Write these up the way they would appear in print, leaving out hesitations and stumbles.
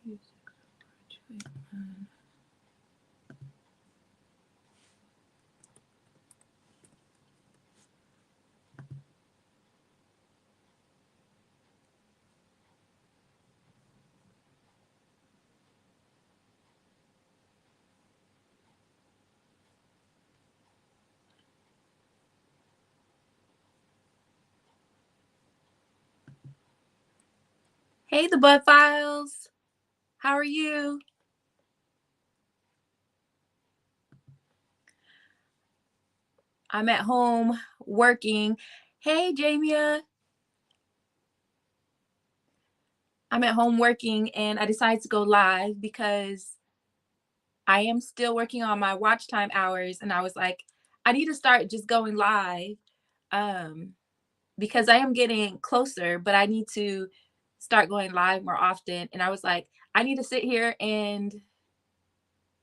Hey, the Bud Files. How are you? I'm at home working. Hey, Jamia. I'm at home working and I decided to go live because I am still working on my watch time hours. And I was like, I need to start just going live because I am getting closer, but I need to start going live more often. And I was like, I need to sit here and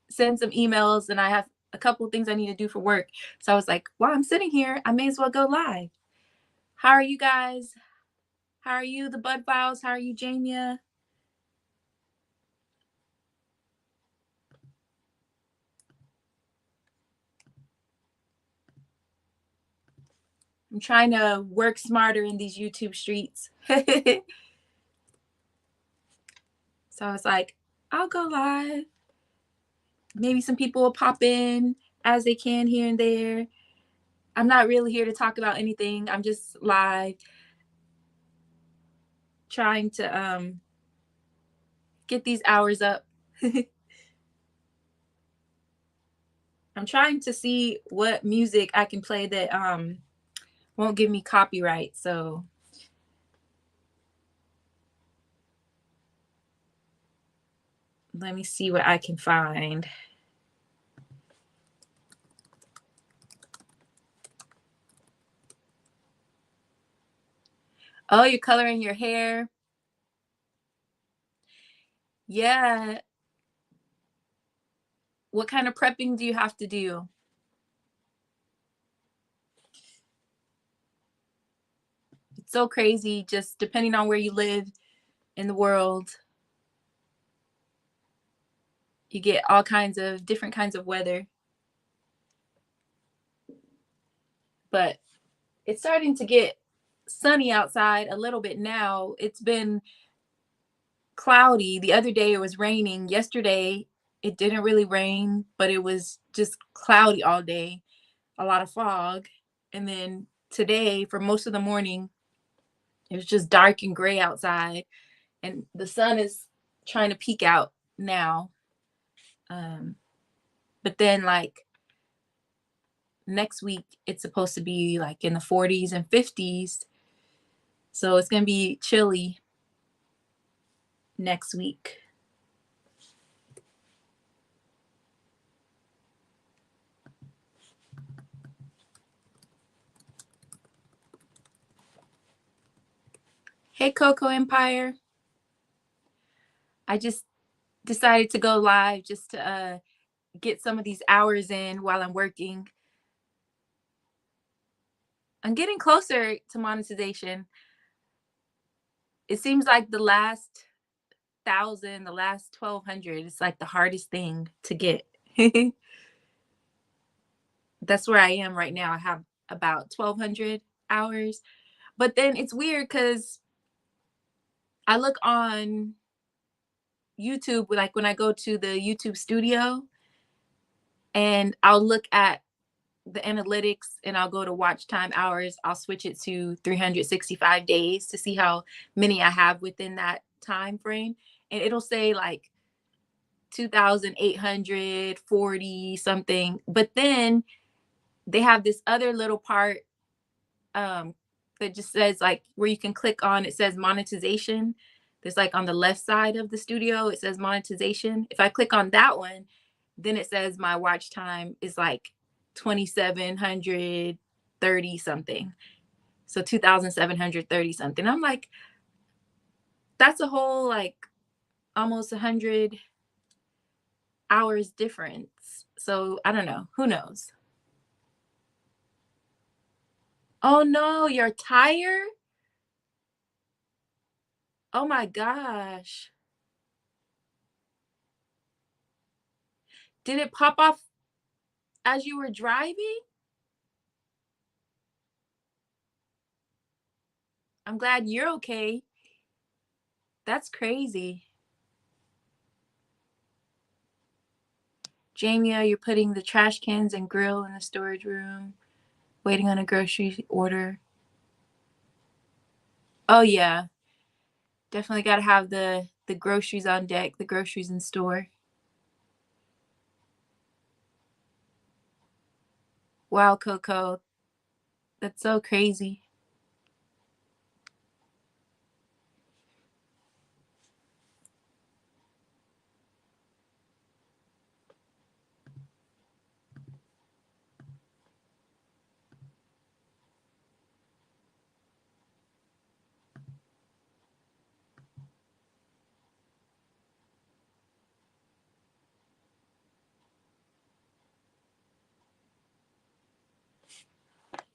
send some emails and I have a couple of things I need to do for work. So I was like, while I'm sitting here, I may as well go live. How are you guys? How are you, the Bud Files? How are you, Jamia? I'm trying to work smarter in these YouTube streets. So I was like, I'll go live. Maybe some people will pop in as they can here and there. I'm not really here to talk about anything. I'm just live trying to get these hours up. I'm trying to see what music I can play that won't give me copyright. So let me see what I can find. Oh, you're coloring your hair. Yeah. What kind of prepping do you have to do? It's so crazy, just depending on where you live in the world. You get all kinds of different kinds of weather. But it's starting to get sunny outside a little bit now. It's been cloudy. The other day it was raining. Yesterday it didn't really rain, but it was just cloudy all day, a lot of fog. And then today, for most of the morning, it was just dark and gray outside. And the sun is trying to peek out now. But then, like, next week, it's supposed to be like in the 40s and 50s. So it's going to be chilly next week. Hey, Coco Empire. I just decided to go live just to get some of these hours in while I'm working. I'm getting closer to monetization. It seems like the last 1,000, the last 1,200, it's like the hardest thing to get. That's where I am right now. I have about 1,200 hours. But then it's weird because I look on YouTube, like when I go to the YouTube studio, and I'll look at the analytics and I'll go to watch time hours. I'll switch it to 365 days to see how many I have within that time frame. And it'll say like 2,840 something. But then they have this other little part that just says like where you can click on, it says monetization. There's like on the left side of the studio, it says monetization. If I click on that one, then it says my watch time is like 2,730 something. So 2,730 something. I'm like, that's a whole like almost 100 hours difference. So I don't know. Who knows? Oh no, your tire? Oh my gosh. Did it pop off as you were driving? I'm glad you're okay. That's crazy. Jamia, you're putting the trash cans and grill in the storage room, waiting on a grocery order. Oh yeah, definitely got to have the groceries on deck, the groceries in store. Wow, Coco, that's so crazy.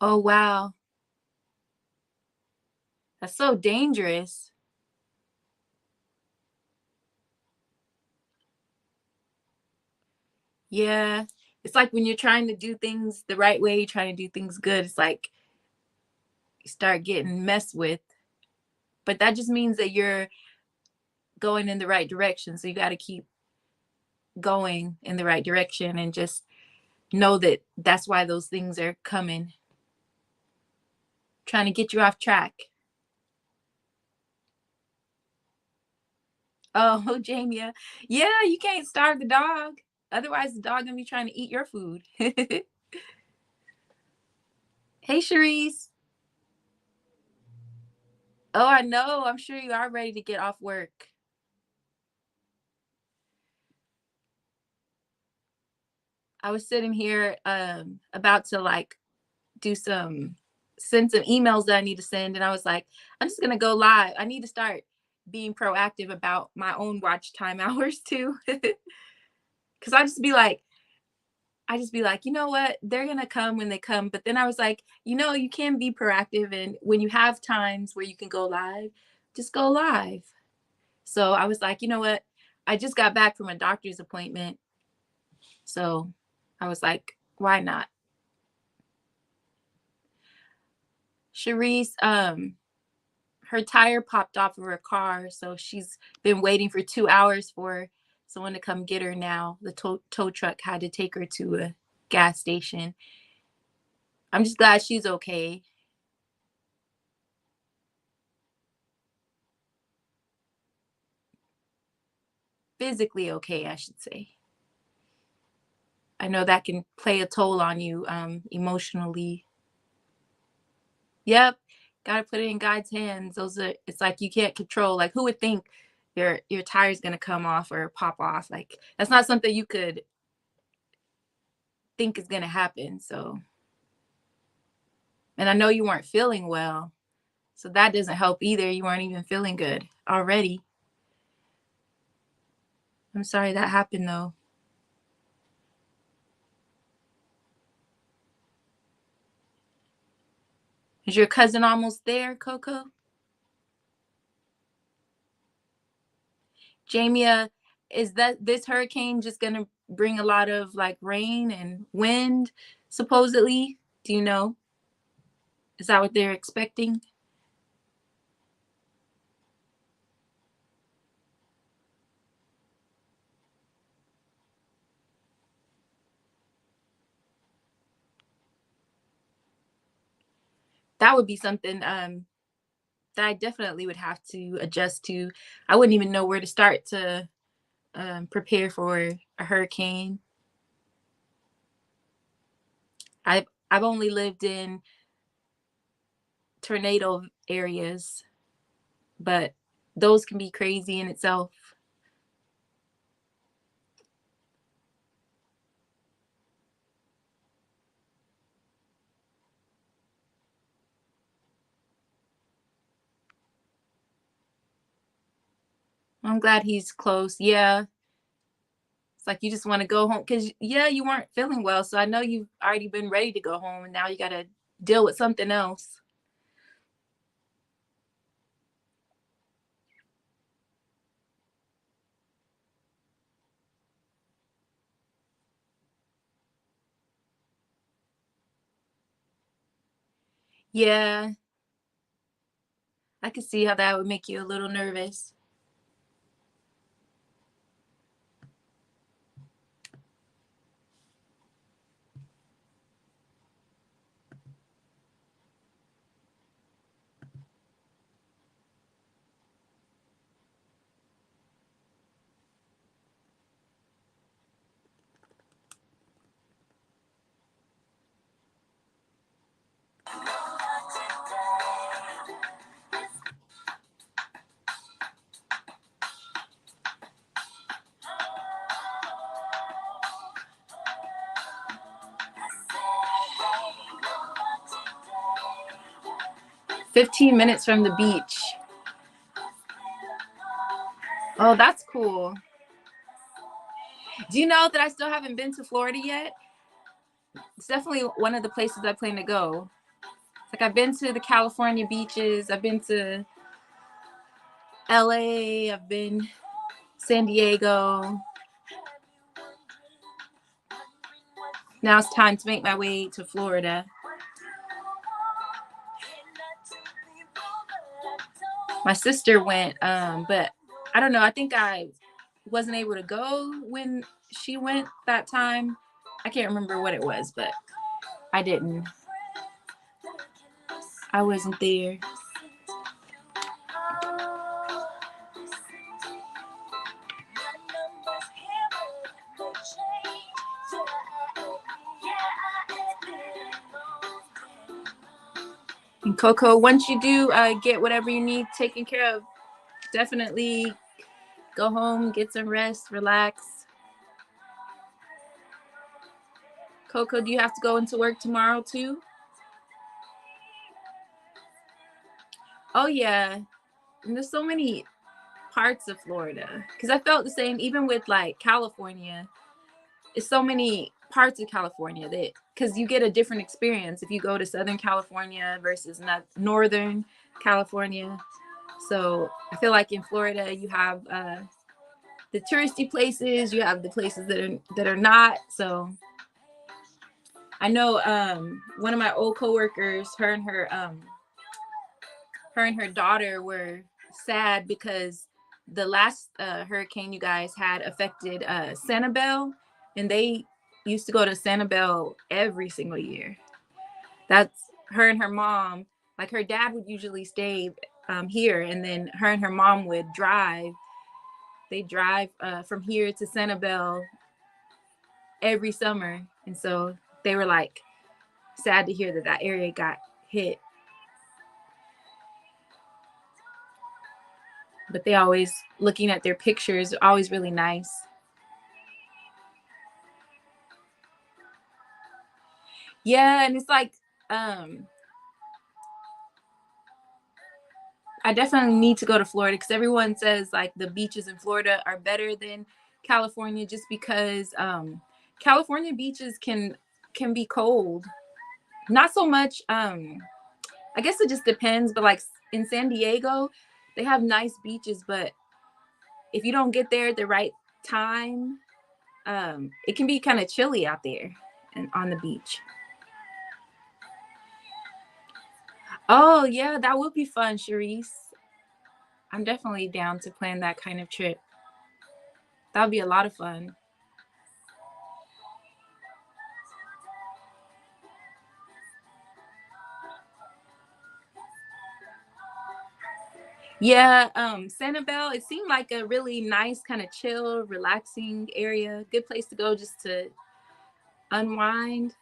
Oh wow, that's so dangerous. Yeah, it's like when you're trying to do things the right way, you're trying to do things good. It's like you start getting messed with, but that just means that you're going in the right direction. So you got to keep going in the right direction and just know that that's why those things are coming, trying to get you off track. Oh, Jamia. Yeah, you can't starve the dog. Otherwise, the dog gonna be trying to eat your food. Hey, Cherise. Oh, I know. I'm sure you are ready to get off work. I was sitting here about to like do some send some emails that I need to send, and I was like, I'm just gonna go live. I need to start being proactive about my own watch time hours too. Cause I just be like, you know what? They're gonna come when they come. But then I was like, you can be proactive, and when you have times where you can go live, just go live. So I was like, you know what? I just got back from a doctor's appointment, so I was like, why not? Charisse, her tire popped off of her car, so she's been waiting for 2 hours for someone to come get her. Now the tow truck had to take her to a gas station. I'm just glad she's okay. Physically okay, I should say. I know that can play a toll on you emotionally. Yep, gotta put it in God's hands. Those are it's like you can't control. Like who would think your tire's gonna come off or pop off? Like that's not something you could think is gonna happen. So, and I know you weren't feeling well, so that doesn't help either. You weren't even feeling good already. I'm sorry that happened though. Is your cousin almost there, Coco? Jamia, is that this hurricane just gonna bring a lot of like rain and wind, supposedly? Do you know? Is that what they're expecting? That would be something that I definitely would have to adjust to. I wouldn't even know where to start to prepare for a hurricane. I've only lived in tornado areas, but those can be crazy in itself. I'm glad he's close. Yeah, it's like you just want to go home because yeah, you weren't feeling well. So I know you've already been ready to go home, and now you got to deal with something else. Yeah, I could see how that would make you a little nervous. 15 minutes from the beach. Oh, that's cool. Do you know that I still haven't been to Florida yet? It's definitely one of the places I plan to go. Like I've been to the California beaches, I've been to LA, I've been San Diego. Now it's time to make my way to Florida. My sister went, but I don't know. I think I wasn't able to go when she went that time. I can't remember what it was, but I didn't. I wasn't there. And Coco, once you do get whatever you need taken care of, definitely go home, get some rest, relax. Coco, do you have to go into work tomorrow too? Oh yeah, and there's so many parts of Florida because I felt the same even with like California. It's so many parts of California that because you get a different experience if you go to Southern California versus Northern California. So I feel like in Florida you have the touristy places, you have the places that are not. So I know one of my old coworkers, her and her daughter were sad because the last hurricane you guys had affected Sanibel, and they used to go to Sanibel every single year. That's her and her mom. Like her dad would usually stay here, and then her and her mom would drive. They drive from here to Sanibel every summer, and so they were like sad to hear that that area got hit. But they always looking at their pictures, always really nice. Yeah, and it's like I definitely need to go to Florida because everyone says like the beaches in Florida are better than California just because California beaches can be cold. Not so much I guess it just depends, but like in San Diego, they have nice beaches, but if you don't get there at the right time, it can be kind of chilly out there and on the beach. Oh yeah, that would be fun, Charisse. I'm definitely down to plan that kind of trip. That would be a lot of fun. Yeah, Sanibel, it seemed like a really nice, kind of chill, relaxing area. Good place to go just to unwind.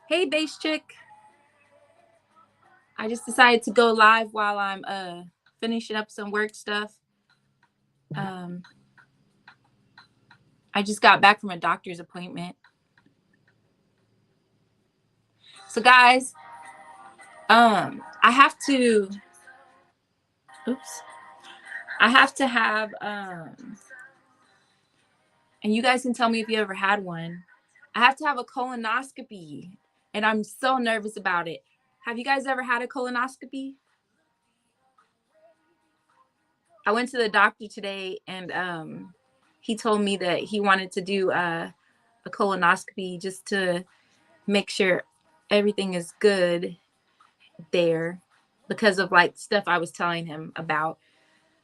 Hey, bass chick. I just decided to go live while I'm finishing up some work stuff. Um, I just got back from a doctor's appointment. So guys, I have to oops. I have to have and you guys can tell me if you ever had one. I have to have a colonoscopy and I'm so nervous about it. Have you guys ever had a colonoscopy? I went to the doctor today and he told me that he wanted to do a colonoscopy just to make sure everything is good. there because of like stuff I was telling him about,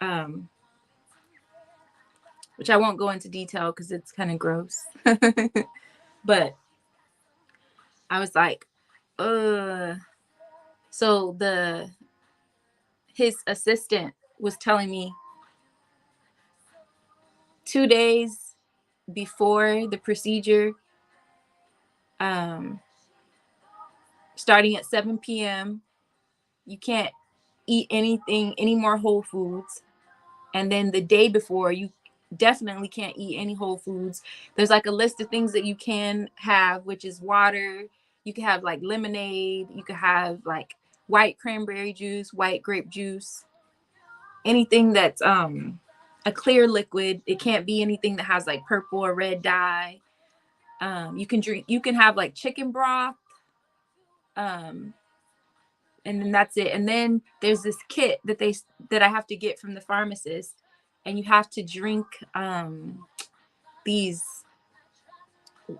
um, which I won't go into detail because it's kind of gross. But I was like, uh. So his assistant was telling me 2 days before the procedure, um, starting at 7 p.m., you can't eat anything, any more whole foods. And then the day before, you definitely can't eat any whole foods. There's like a list of things that you can have, which is water. You can have like lemonade. You can have like white cranberry juice, white grape juice, anything that's a clear liquid. It can't be anything that has like purple or red dye. You can have like chicken broth. Um, and then that's it. And then there's this kit that I have to get from the pharmacist, and you have to drink these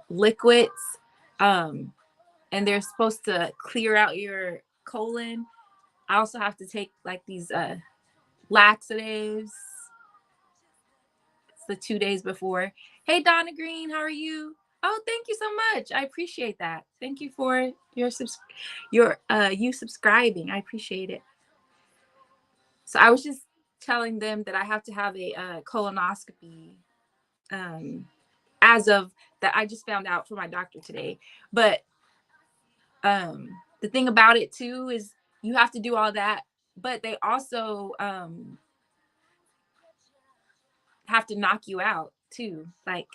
liquids, um, and they're supposed to clear out your colon. I also have to take like these laxatives. It's the 2 days before. Hey Donna Green, how are you? Oh, thank you so much. I appreciate that. Thank you for you subscribing. I appreciate it. So I was just telling them that I have to have a colonoscopy, um, as of that. I just found out from my doctor today. But the thing about it too is you have to do all that, but they also have to knock you out too. Like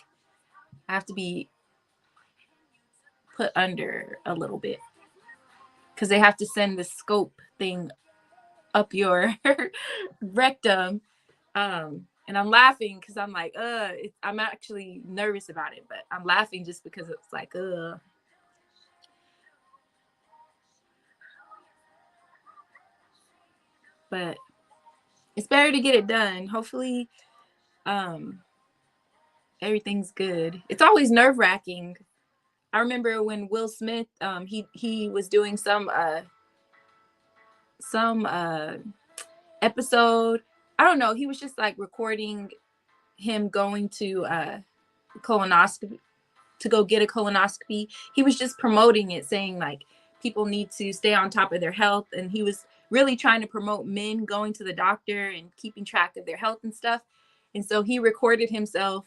I have to be put under a little bit because they have to send the scope thing up your rectum. And I'm laughing because I'm like, I'm actually nervous about it, but I'm laughing just because it's like, but it's better to get it done. Hopefully, um, everything's good. It's always nerve wracking. I remember when Will Smith, he was doing some episode. I don't know. He was just like recording him going to colonoscopy to go get a colonoscopy. He was just promoting it, saying like people need to stay on top of their health, and he was really trying to promote men going to the doctor and keeping track of their health and stuff. And so he recorded himself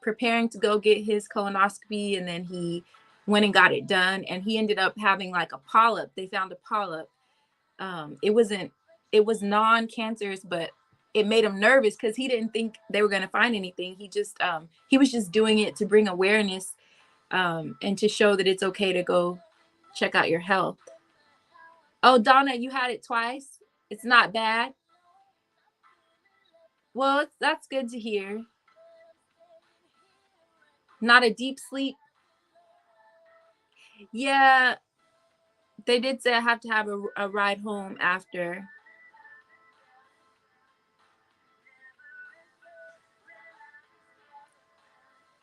preparing to go get his colonoscopy, and then he went and got it done, and he ended up having like a polyp. They found a polyp. It was non-cancerous, but it made him nervous because he didn't think they were going to find anything. He was just doing it to bring awareness, and to show that it's okay to go check out your health. Oh, Donna, you had it twice. It's not bad. Well, that's good to hear. Not a deep sleep. Yeah, they did say I have to have a ride home after.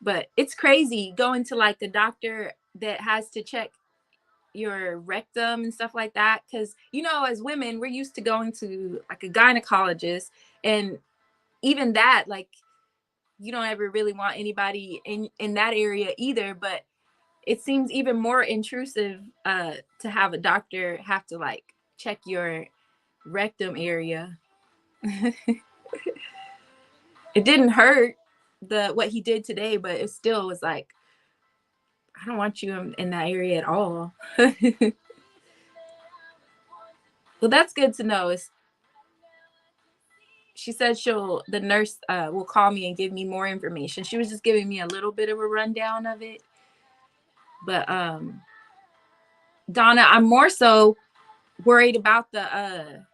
But it's crazy going to like the doctor that has to check your rectum and stuff like that. Because, as women, we're used to going to like a gynecologist. And even that, like, you don't ever really want anybody in that area either. But it seems even more intrusive to have a doctor have to like check your rectum area. It didn't hurt what he did today, but it still was like, I don't want you in that area at all. Well, that's good to know. She said the nurse will call me and give me more information. She was just giving me a little bit of a rundown of it. But Donna, I'm more so worried about the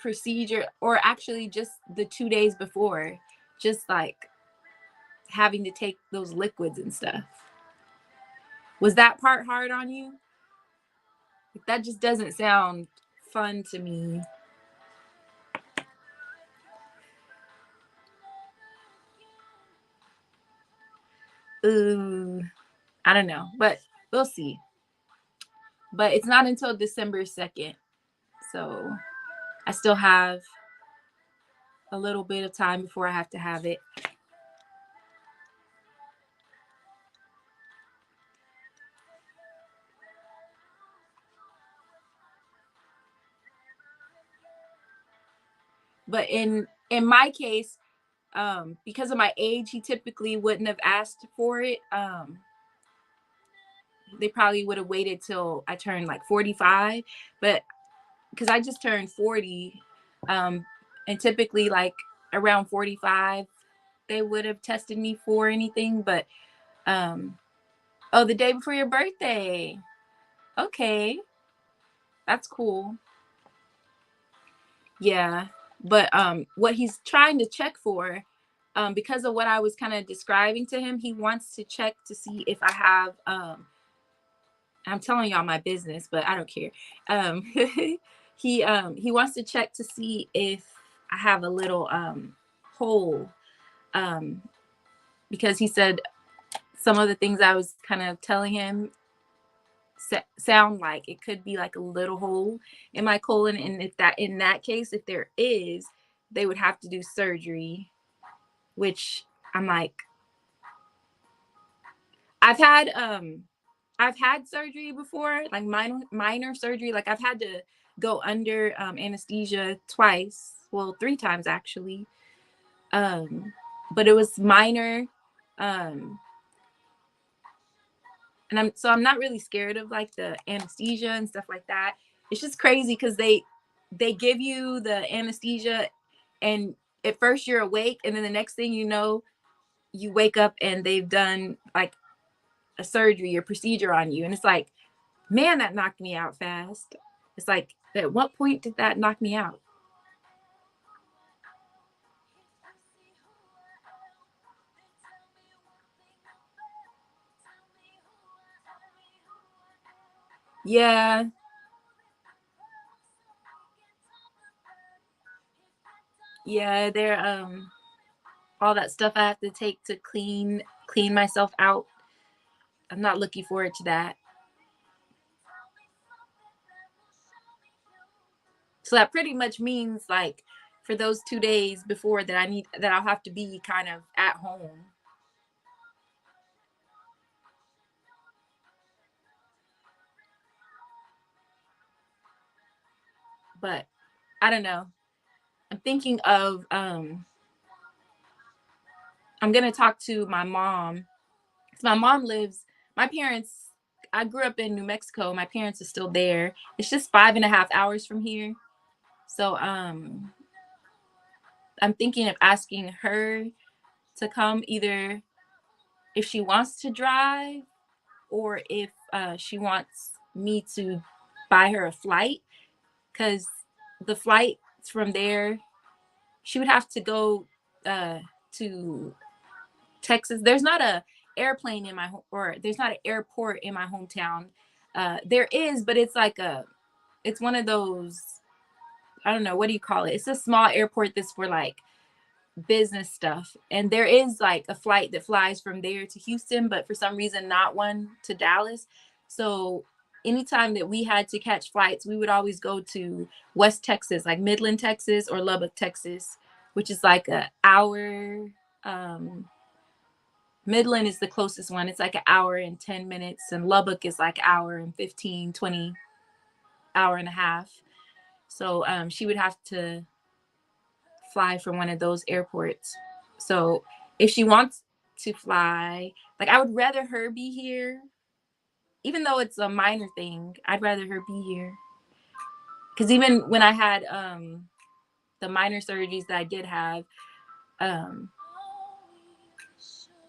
procedure, or actually just the 2 days before, just like having to take those liquids and stuff. Was that part hard on you? That just doesn't sound fun to me. Ooh, I don't know, but we'll see. But it's not until December 2nd. So I still have a little bit of time before I have to have it. But in my case, because of my age, he typically wouldn't have asked for it. They probably would have waited till I turned like 45, but because I just turned 40, and typically like around 45, they would have tested me for anything. But oh, the day before your birthday. Okay, that's cool. Yeah, but what he's trying to check for, because of what I was kind of describing to him, he wants to check to see if I have I'm telling y'all my business, but I don't care. Um, he wants to check to see if I have a little hole, um, because he said some of the things I was kind of telling him sound like it could be like a little hole in my colon, and if that in that case, if there is, they would have to do surgery, which I'm like, I've had I've had surgery before, like minor surgery. Like I've had to go under anesthesia twice, well, 3 times actually. Um, but it was minor. Um, and I'm not really scared of like the anesthesia and stuff like that. It's just crazy because they give you the anesthesia, and at first you're awake, and then the next thing you know, you wake up and they've done like a surgery or procedure on you, and it's like, man, that knocked me out fast. It's like, at what point did that knock me out? Yeah, yeah, they're all that stuff I have to take to clean myself out. I'm not looking forward to that. So that pretty much means like for those 2 days before that I'll have to be kind of at home. But I don't know. I'm thinking of I'm gonna talk to my mom. My mom lives, my parents, I grew up in New Mexico. My parents are still there. It's just 5.5 hours from here. So I'm thinking of asking her to come, either if she wants to drive or if she wants me to buy her a flight, because the flight from there, she would have to go to Texas. There's not a airplane in my or there's not an airport in my hometown. There is, but it's like it's one of those, I don't know, what do you call it? It's a small airport that's for like business stuff. And there is like a flight that flies from there to Houston, but for some reason not one to Dallas. So anytime that we had to catch flights, we would always go to West Texas, like Midland, Texas, or Lubbock, Texas, which is like a hour. Midland is the closest one. It's like an hour and 10 minutes, and Lubbock is like an hour and 15, 20, hour and a half. So she would have to fly from one of those airports. So if she wants to fly, like I would rather her be here, even though it's a minor thing. I'd rather her be here, because even when I had the minor surgeries that I did have, um,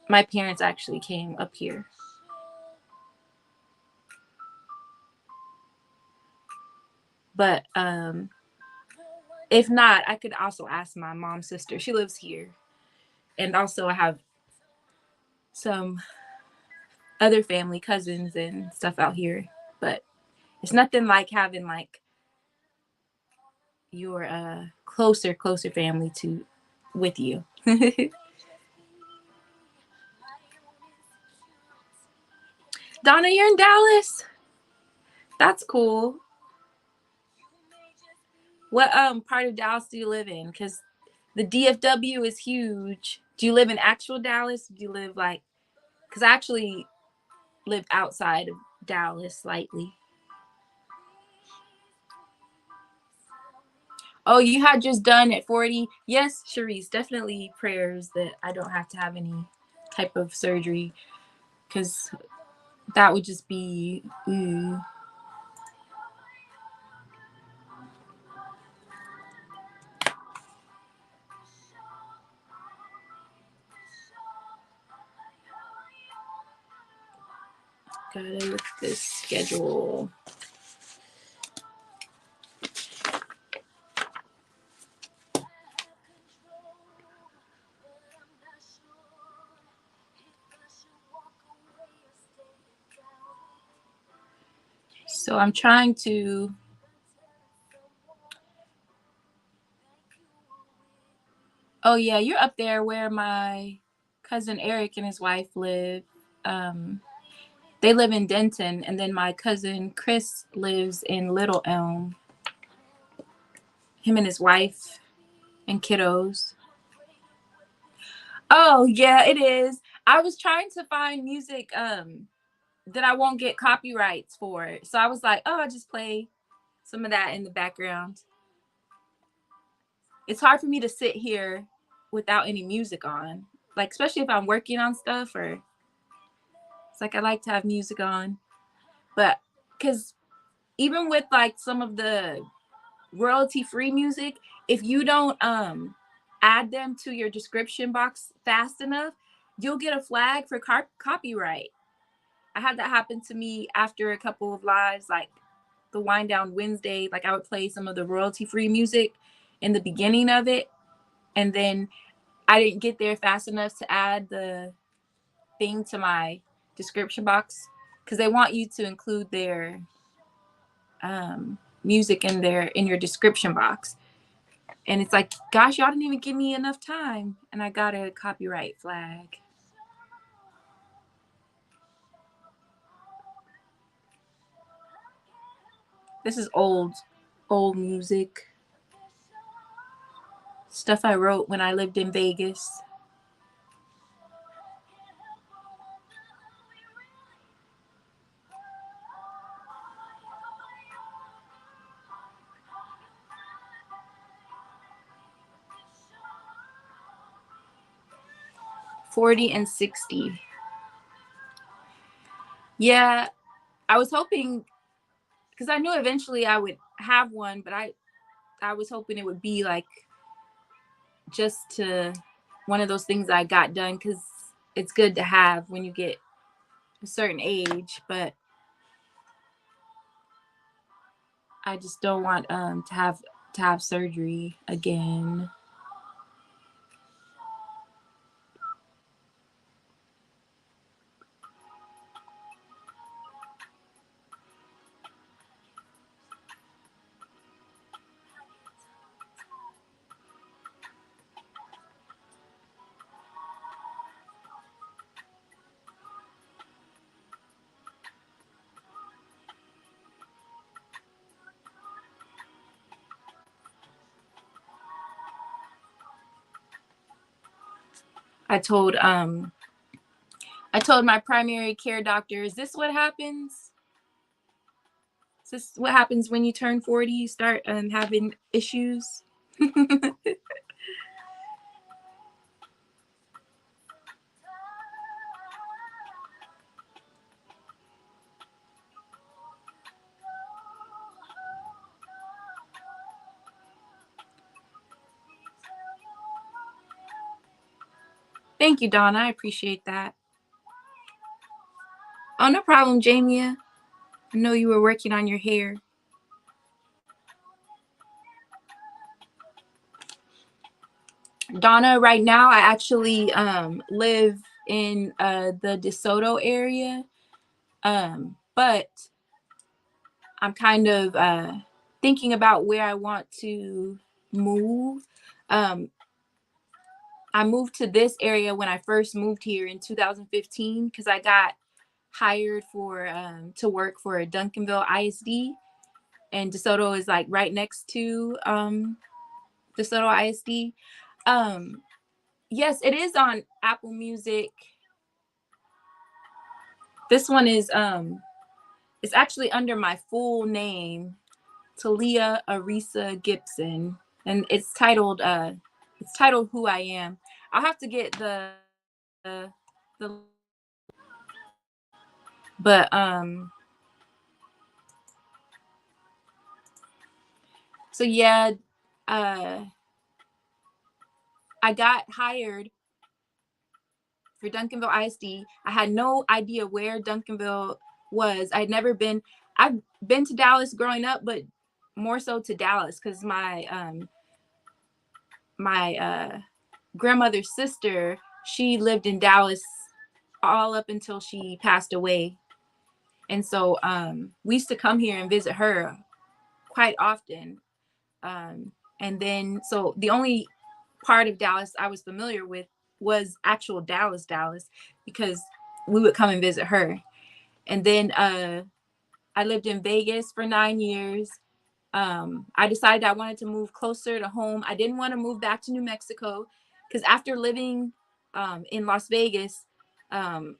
my parents actually came up here. But if not, I could also ask my mom's sister. She lives here. And also I have some other family, cousins and stuff out here. But it's nothing like having like your closer family to with you. Donna, you're in Dallas? That's cool. What part of Dallas do you live in? Because the DFW is huge. Do you live in actual Dallas? Do you live like? Because I actually live outside of Dallas slightly. Oh, you had just done at 40. Yes, Sharice, definitely prayers that I don't have to have any type of surgery, because that would just be Gotta look at this schedule. So I'm trying to. Oh yeah, you're up there where my cousin Eric and his wife live. They live in Denton, and then my cousin Chris lives in Little Elm. Him and his wife and kiddos. Oh yeah, it is. I was trying to find music that I won't get copyrights for. So I was like, oh, I'll just play some of that in the background. It's hard for me to sit here without any music on. Like, especially if I'm working on stuff, or it's like I like to have music on. But because even with like some of the royalty free music, if you don't add them to your description box fast enough, you'll get a flag for copyright. I had that happen to me after a couple of lives, like the Wind Down Wednesday. Like I would play some of the royalty free music in the beginning of it, and then I didn't get there fast enough to add the thing to my description box, because they want you to include their music in your description box. And it's like, gosh, y'all didn't even give me enough time, and I got a copyright flag. This is old music. Stuff I wrote when I lived in Vegas. $40 and $60. Yeah, I was hoping, because I knew eventually I would have one, but I was hoping it would be like just to one of those things I got done, because it's good to have when you get a certain age. But I just don't want to have surgery again. I told my primary care doctor, is this what happens? Is this what happens when you turn 40? You start having issues? Thank you, Donna. I appreciate that. Oh, no problem, Jamia. I know you were working on your hair. Donna, right now I actually live in the DeSoto area, but I'm kind of thinking about where I want to move. Um, I moved to this area when I first moved here in 2015, because I got hired for to work for Duncanville ISD, and DeSoto is like right next to DeSoto ISD. Um, yes, it is on Apple Music. This one is it's actually under my full name, Talia Arisa Gibson, and it's titled Who I Am. I'll have to get the but so yeah, uh I got hired for Duncanville ISD. I had no idea where Duncanville was. I've been to Dallas growing up, but more so to Dallas because my grandmother's sister, she lived in Dallas all up until she passed away. And so we used to come here and visit her quite often. And then, so the only part of Dallas I was familiar with was actual Dallas, because we would come and visit her. And then I lived in Vegas for 9 years. I decided I wanted to move closer to home. I didn't want to move back to New Mexico because after living in Las Vegas, um,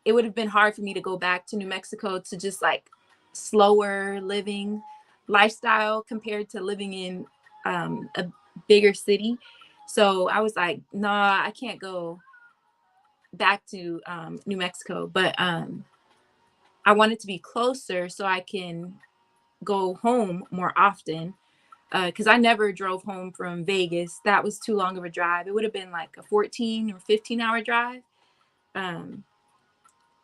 it would have been hard for me to go back to New Mexico to just like slower living lifestyle compared to living in a bigger city. So I was like, nah, I can't go back to New Mexico. But I wanted to be closer so I can go home more often because I never drove home from Vegas. That was too long of a drive. It would have been like a 14 or 15-hour drive. Um,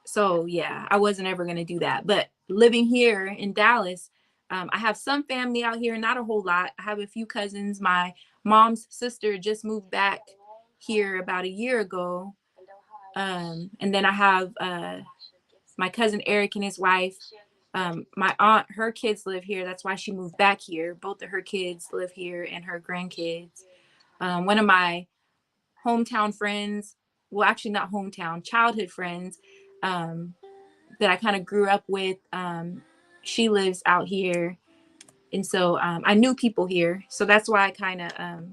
so yeah, I wasn't ever going to do that. But living here in Dallas, I have some family out here, not a whole lot. I have a few cousins. My mom's sister just moved back here about a year ago. And then I have my cousin Eric and his wife. My aunt, her kids live here. That's why she moved back here. Both of her kids live here and her grandkids. One of my hometown friends, well, actually not hometown, childhood friends, that I kind of grew up with, she lives out here. And so I knew people here. So that's why I kind of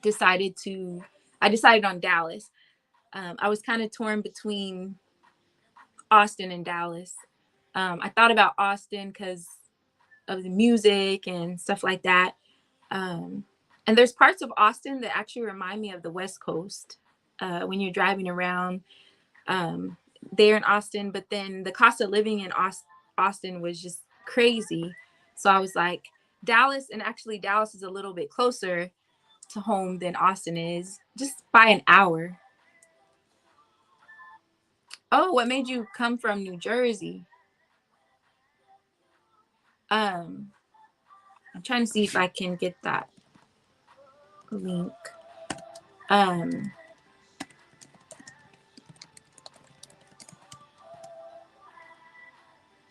decided to, I decided on Dallas. I was kind of torn between Austin and Dallas. I thought about Austin because of the music and stuff like that. Um, and there's parts of Austin that actually remind me of the West Coast when you're driving around um, there in Austin. But then the cost of living in Austin was just crazy. So I was like, Dallas, and actually Dallas is a little bit closer to home than Austin is, just by an hour. Oh, what made you come from New Jersey? Um, I'm trying to see if I can get that link. Um,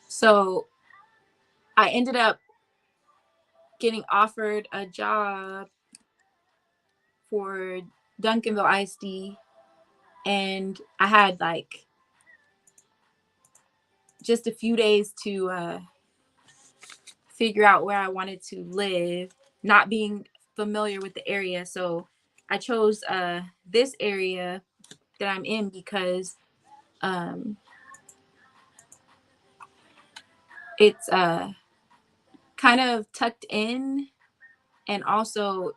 so I ended up getting offered a job for Duncanville ISD, and I had like just a few days to figure out where I wanted to live, not being familiar with the area. So I chose this area that I'm in because um, it's kind of tucked in and also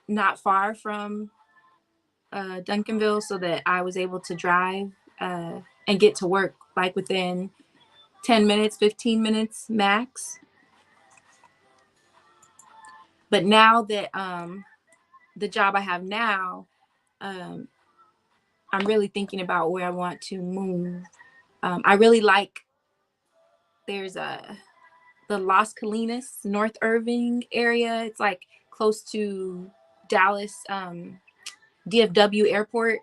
not far from Duncanville, so that I was able to drive and get to work like within 10 minutes, 15 minutes max. But now that the job I have now, um, I'm really thinking about where I want to move. I really like, there's the Las Colinas, North Irving area. It's like close to Dallas DFW airport.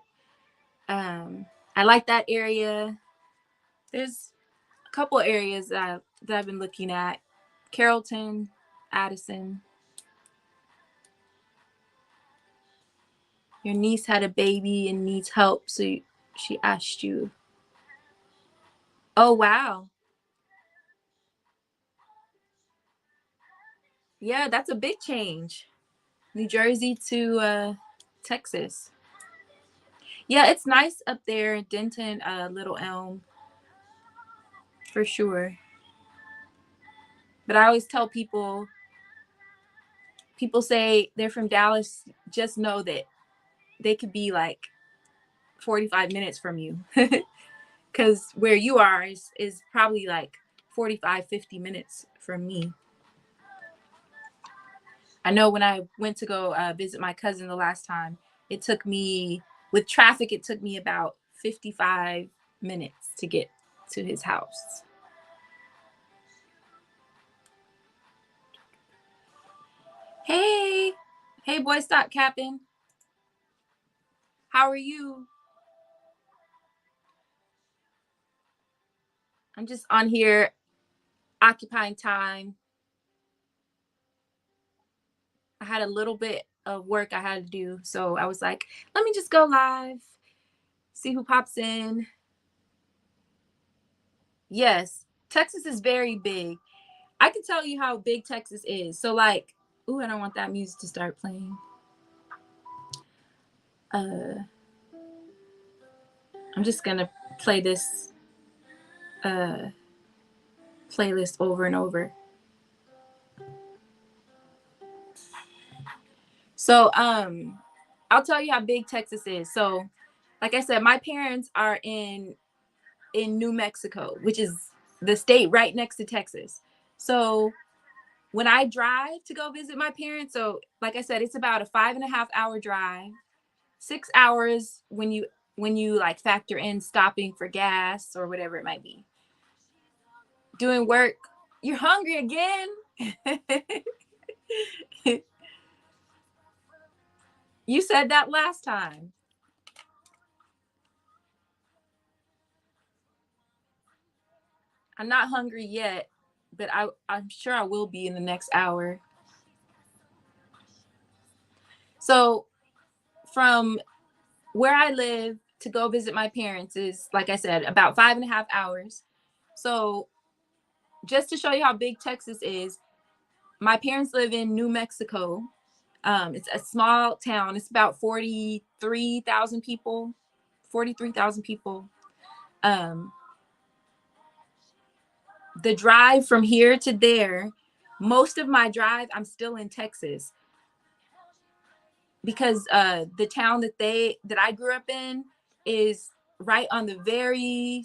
I like that area. There's a couple areas that I've been looking at. Carrollton, Addison. Your niece had a baby and needs help, so she asked you. Oh, wow. Yeah, that's a big change. New Jersey to Texas. Yeah, it's nice up there, Denton, Little Elm, for sure. But I always tell people, people say they're from Dallas, just know that they could be like 45 minutes from you. Because where you are is probably like 45, 50 minutes from me. I know when I went to go visit my cousin the last time, it took me, with traffic, it took me about 55 minutes to get to his house. Hey, hey, boy, stop capping. How are you? I'm just on here occupying time. I had a little bit of work I had to do. So I was like, let me just go live, see who pops in. Yes, Texas is very big. I can tell you how big Texas is. So, like, ooh, I don't want that music to start playing. Uh, I'm just going to play this uh, playlist over and over. So, I'll tell you how big Texas is. So, like I said, my parents are in New Mexico, which is the state right next to Texas. So when I drive to go visit my parents, so like I said, it's about a 5.5 hour drive, 6 hours when you like factor in stopping for gas or whatever it might be. Doing work. You're hungry again? You said that last time. I'm not hungry yet, but I'm sure I will be in the next hour. So from where I live to go visit my parents is, like I said, about 5.5 hours. So just to show you how big Texas is, my parents live in New Mexico. It's a small town. It's about 43,000 people. 43,000 people. Um, the drive from here to there, most of my drive, I'm still in Texas because the town that I grew up in is right on the very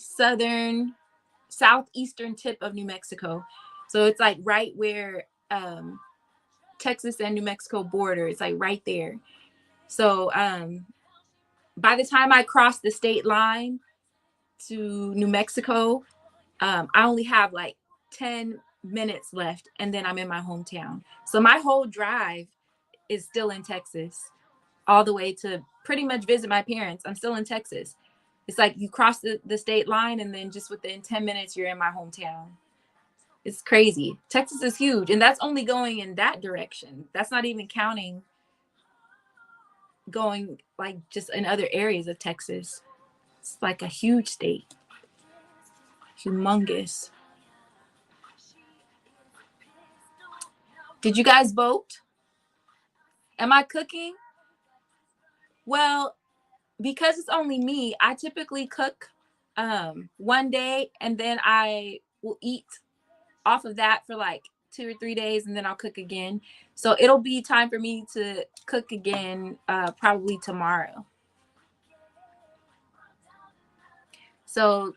southeastern tip of New Mexico. So it's like right where Texas and New Mexico border. It's like right there. So by the time I cross the state line to New Mexico, I only have like 10 minutes left and then I'm in my hometown. So my whole drive is still in Texas, all the way to pretty much visit my parents. I'm still in Texas. It's like you cross the state line and then just within 10 minutes, you're in my hometown. It's crazy. Texas is huge. And that's only going in that direction. That's not even counting going like just in other areas of Texas. It's like a huge state. Humongous. Did you guys vote? Am I cooking? Well, because it's only me, I typically cook one day and then I will eat off of that for like 2 or 3 days and then I'll cook again. So it'll be time for me to cook again probably tomorrow. So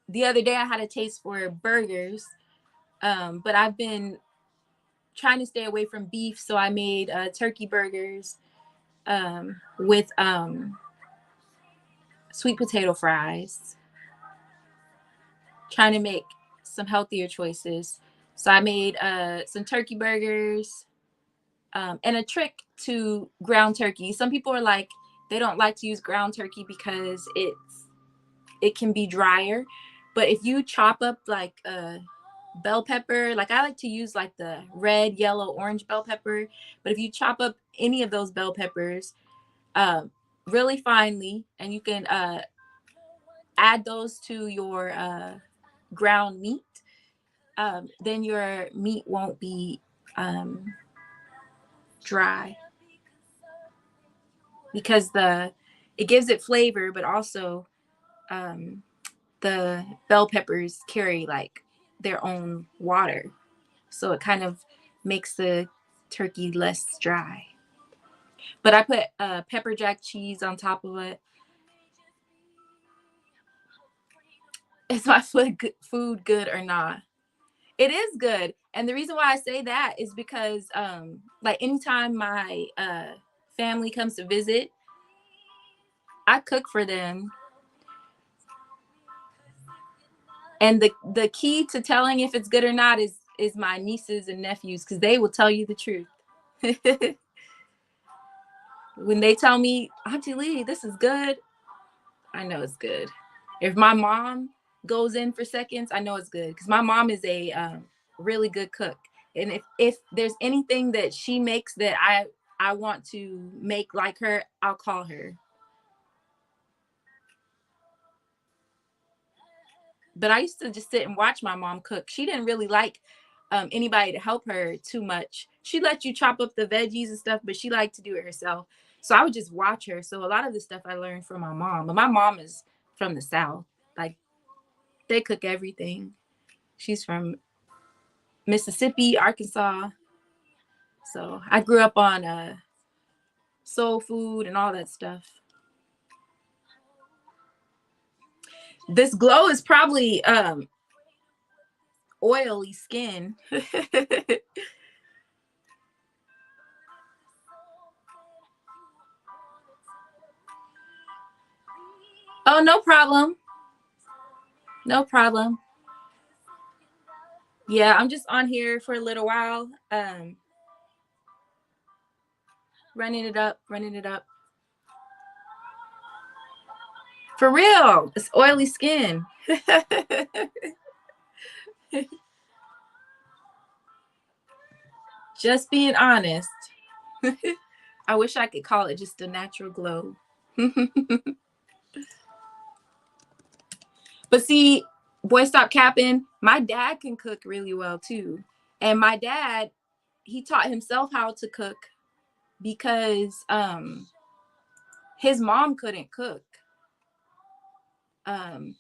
the other day I had a taste for burgers, but I've been trying to stay away from beef, so I made turkey burgers with sweet potato fries. Trying to make some healthier choices. So I made some turkey burgers and a trick to ground turkey. Some people are like they don't like to use ground turkey because it can be drier, but if you chop up like a bell pepper, like I like to use like the red, yellow, orange bell pepper, but if you chop up any of those bell peppers really finely and you can add those to your ground meat, then your meat won't be dry, because it gives it flavor, but also the bell peppers carry like their own water, so it kind of makes the turkey less dry. But I put pepper jack cheese on top of it. Is my food good or not? It is good. And the reason why I say that is because like anytime my family comes to visit, I cook for them. And the key to telling if it's good or not is my nieces and nephews, because they will tell you the truth. When they tell me, Auntie Lee, this is good, I know it's good. If my mom goes in for seconds, I know it's good, because my mom is a really good cook. And if there's anything that she makes that I want to make like her, I'll call her. But I used to just sit and watch my mom cook. She didn't really like anybody to help her too much. She let you chop up the veggies and stuff, but she liked to do it herself. So I would just watch her. So a lot of the stuff I learned from my mom. But my mom is from the South. Like, they cook everything. She's from Mississippi, Arkansas. So I grew up on soul food and all that stuff. This glow is probably oily skin. Oh, no problem. No problem. Yeah, I'm just on here for a little while. Running it up, running it up. For real, it's oily skin. Just being honest. I wish I could call it just a natural glow. But see, boy, stop capping. My dad can cook really well too. And my dad, he taught himself how to cook because his mom couldn't cook. And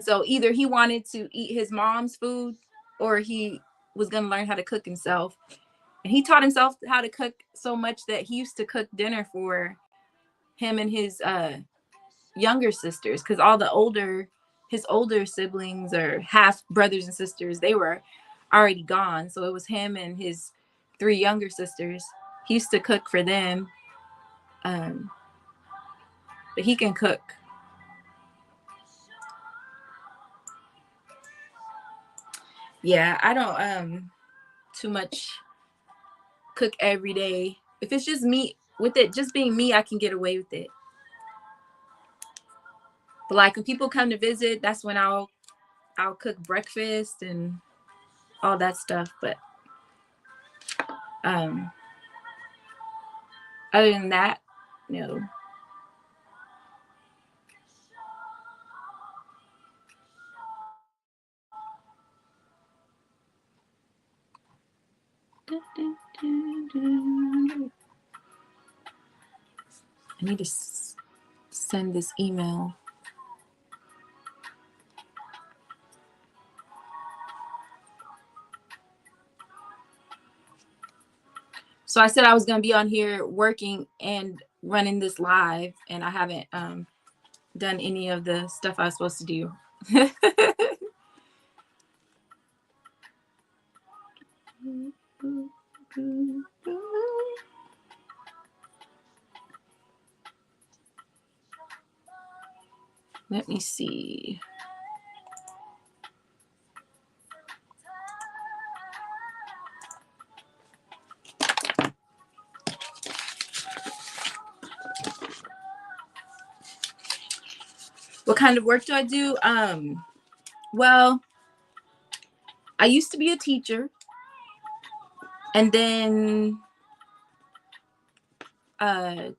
so either he wanted to eat his mom's food or he was going to learn how to cook himself. And he taught himself how to cook so much that he used to cook dinner for him and his younger sisters, because his older siblings or half brothers and sisters, they were already gone. So it was him and his 3 younger sisters. He used to cook for them. But he can cook. Yeah, I don't too much cook every day. If it's just me, with it just being me, I can get away with it. But like when people come to visit, that's when I'll cook breakfast and all that stuff. But other than that, no. I need to send this email. So I said I was going to be on here working and running this live, and I haven't done any of the stuff I was supposed to do. Let me see. What kind of work do I do? Well, I used to be a teacher, and then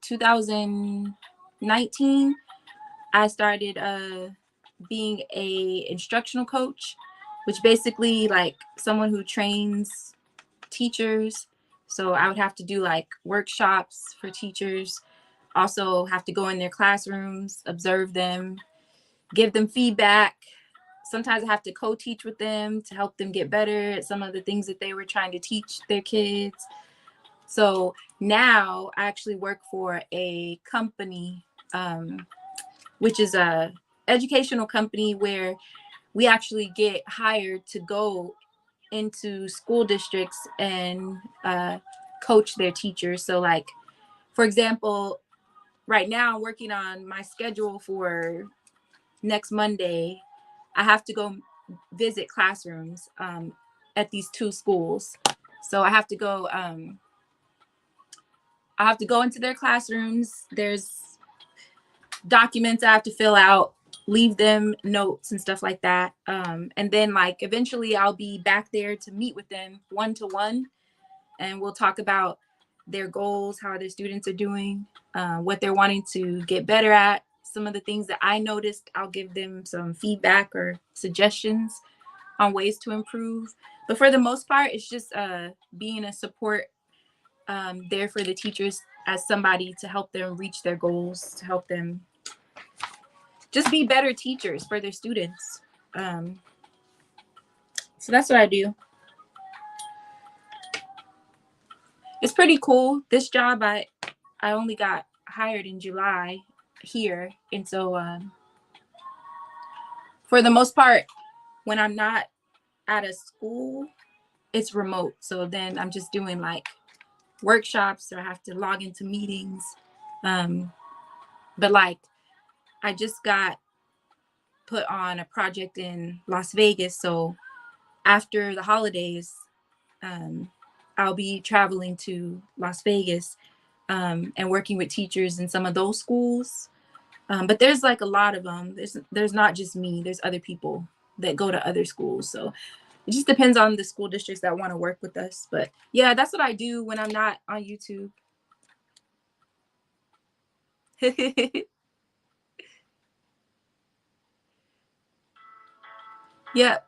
2019 I started being a instructional coach which basically like someone who trains teachers. So I would have to do like workshops for teachers, also have to go in their classrooms, observe them, give them feedback. Sometimes I have to co-teach with them to help them get better at some of the things that they were trying to teach their kids. So now I actually work for a company, which is a educational company where we actually get hired to go into school districts and coach their teachers. So like, for example, right now I'm working on my schedule for next Monday. I have to go visit classrooms at these two schools. So I have to go into their classrooms. There's documents I have to fill out, leave them notes and stuff like that. And then like eventually I'll be back there to meet with them one to one, and we'll talk about their goals, how their students are doing, what they're wanting to get better at. Some of the things that I noticed, I'll give them some feedback or suggestions on ways to improve. But for the most part, it's just being a support there for the teachers as somebody to help them reach their goals, to help them just be better teachers for their students. So that's what I do. It's pretty cool. This job, I only got hired in July here, and so for the most part, when I'm not at a school, it's remote. So then I'm just doing like workshops, or I have to log into meetings. But like, I just got put on a project in Las Vegas, so after the holidays, I'll be traveling to Las Vegas and working with teachers in some of those schools. But there's like a lot of them. There's not just me. There's other people that go to other schools. So it just depends on the school districts that want to work with us. But yeah, that's what I do when I'm not on YouTube. Yeah.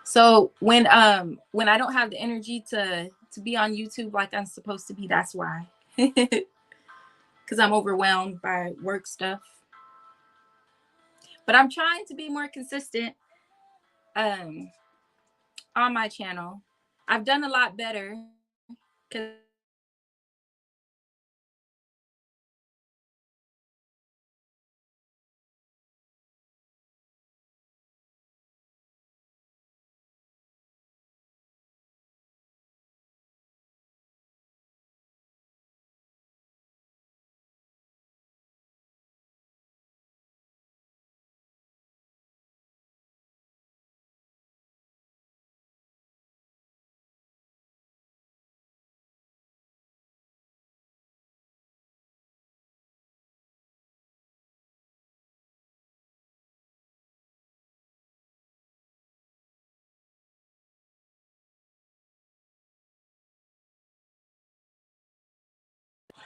So when I don't have the energy to be on YouTube like I'm supposed to be, that's why. Because I'm overwhelmed by work stuff. But I'm trying to be more consistent um, on my channel. I've done a lot better because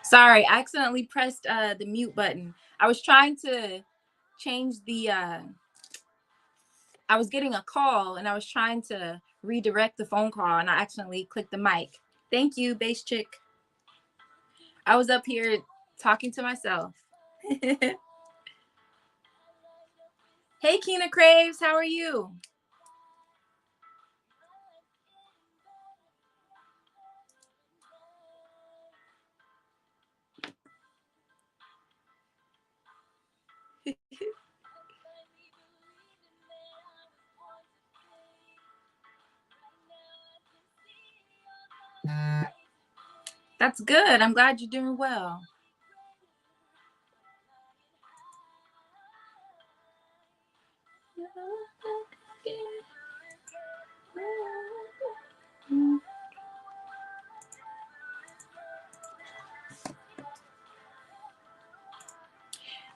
sorry, I accidentally pressed the mute button. I was trying to change the I was getting a call and I was trying to redirect the phone call and I accidentally clicked the mic. Thank you, bass chick. I was up here talking to myself. Hey, Keena Craves, how are you? That's good. I'm glad you're doing well.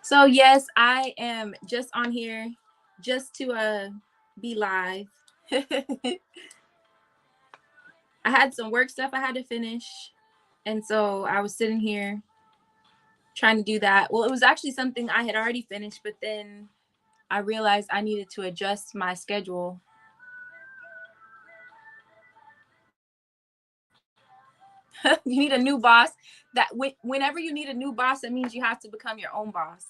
So yes, I am just on here just to be live. I had some work stuff I had to finish, and so I was sitting here trying to do that. Well, it was actually something I had already finished, but then I realized I needed to adjust my schedule. You need a new boss. Whenever you need a new boss, it means you have to become your own boss.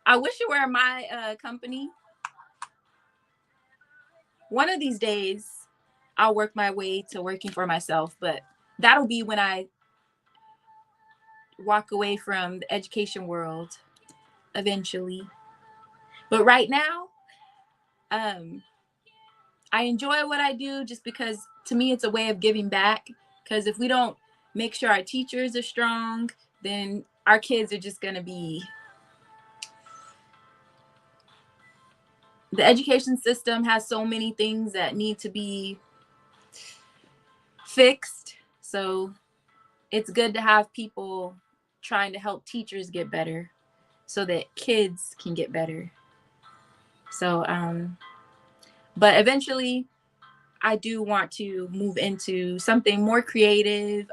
I wish it were my company. One of these days, I'll work my way to working for myself, but that'll be when I walk away from the education world eventually. But right now, um, I enjoy what I do just because to me it's a way of giving back. Because if we don't make sure our teachers are strong, then our kids are just going to be. The education system has so many things that need to be fixed. So it's good to have people trying to help teachers get better so that kids can get better. So, but eventually I do want to move into something more creative.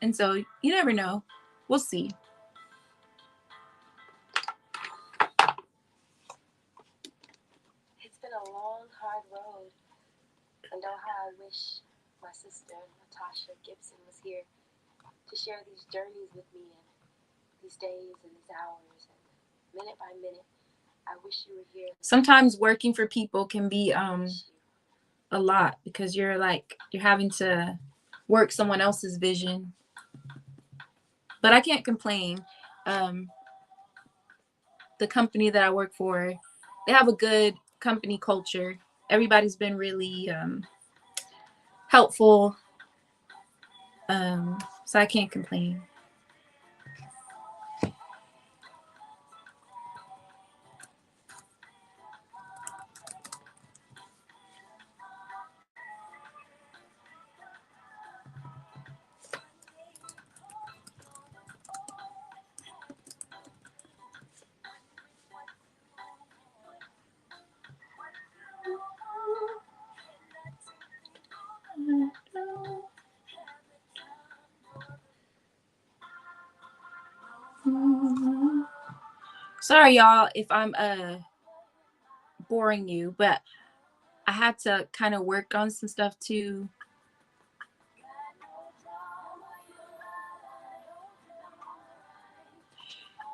And so you never know. We'll see. It's been a long, hard road. And oh, how I wish my sister, Natasha Gibson, was here to share these journeys with me and these days and these hours and minute by minute. I wish you were here. Sometimes working for people can be a lot because you're having to work someone else's vision. But I can't complain. The company that I work for, they have a good company culture. Everybody's been really helpful. So I can't complain. Sorry, y'all, if I'm boring you, but I had to kind of work on some stuff too.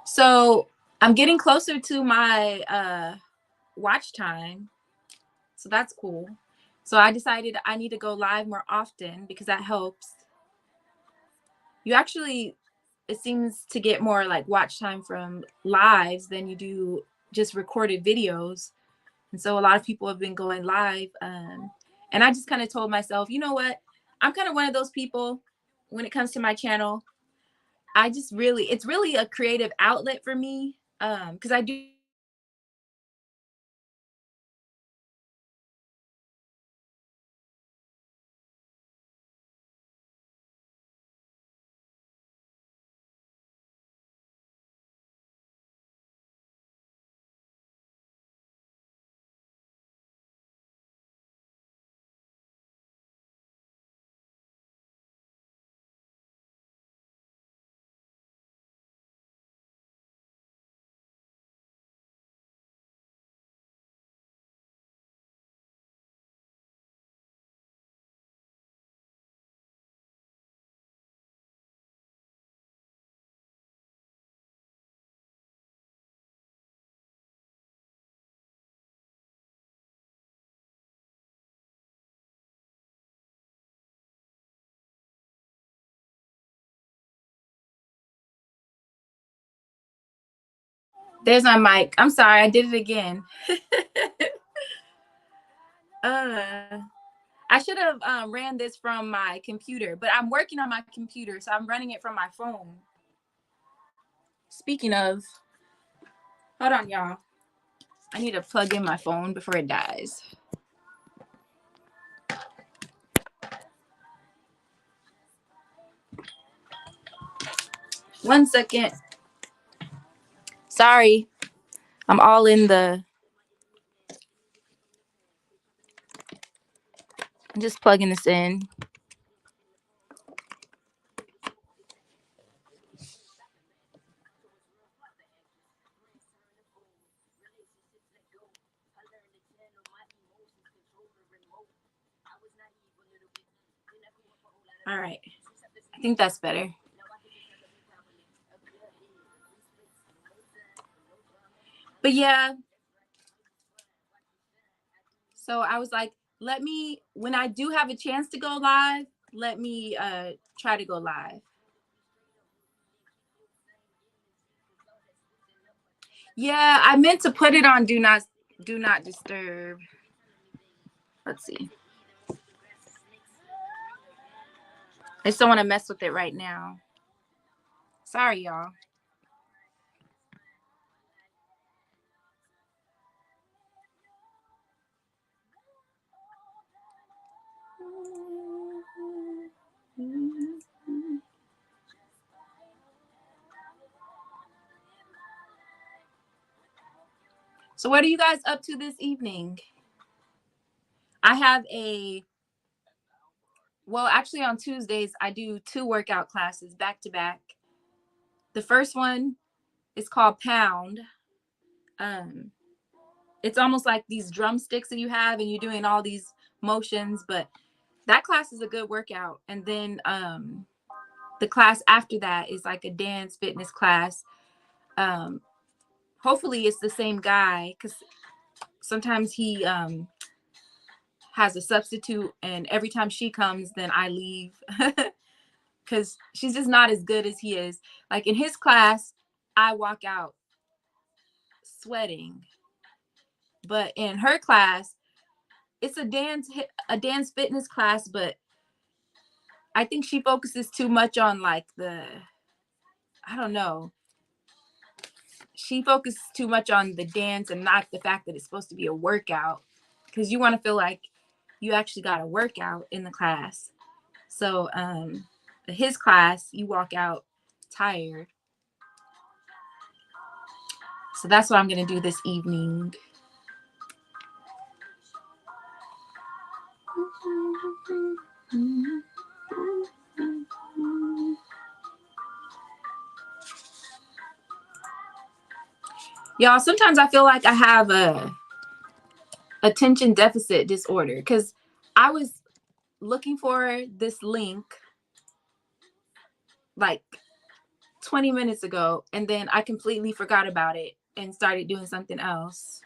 So I'm getting closer to my watch time. So that's cool. So I decided I need to go live more often because that helps. You actually, it seems to get more like watch time from lives than you do just recorded videos. And so a lot of people have been going live. And I just kind of told myself, you know what? I'm kind of one of those people when it comes to my channel. I just really, it's really a creative outlet for me. Because I do have a lot of ideas and I want to share them with you guys. There's my mic. I'm sorry, I did it again. uh, I should have ran this from my computer, but I'm working on my computer, so I'm running it from my phone. Speaking of, hold on, y'all. I need to plug in my phone before it dies. One second. Sorry, I'm all in the. I'm just plugging this in. All right. I think that's better. But yeah, so I was like, let me, when I do have a chance to go live, let me try to go live. Yeah, I meant to put it on do not disturb. Let's see. I just don't want to mess with it right now. Sorry, y'all. So what are you guys up to this evening? I have well, actually on Tuesdays, I do 2 workout classes back to back. The first one is called Pound. Um, it's almost like these drumsticks that you have and you're doing all these motions, but that class is a good workout. And then the class after that is like a dance fitness class. Hopefully it's the same guy because sometimes he has a substitute, and every time she comes, then I leave because she's just not as good as he is. Like in his class, I walk out sweating, but in her class, it's a dance fitness class, but I think she focuses too much on like I don't know. She focuses too much on the dance and not the fact that it's supposed to be a workout, because you want to feel like you actually got a workout in the class. So his class, you walk out tired. So that's what I'm going to do this evening. Y'all, sometimes I feel like I have a attention deficit disorder because I was looking for this link like 20 minutes ago, and then I completely forgot about it and started doing something else.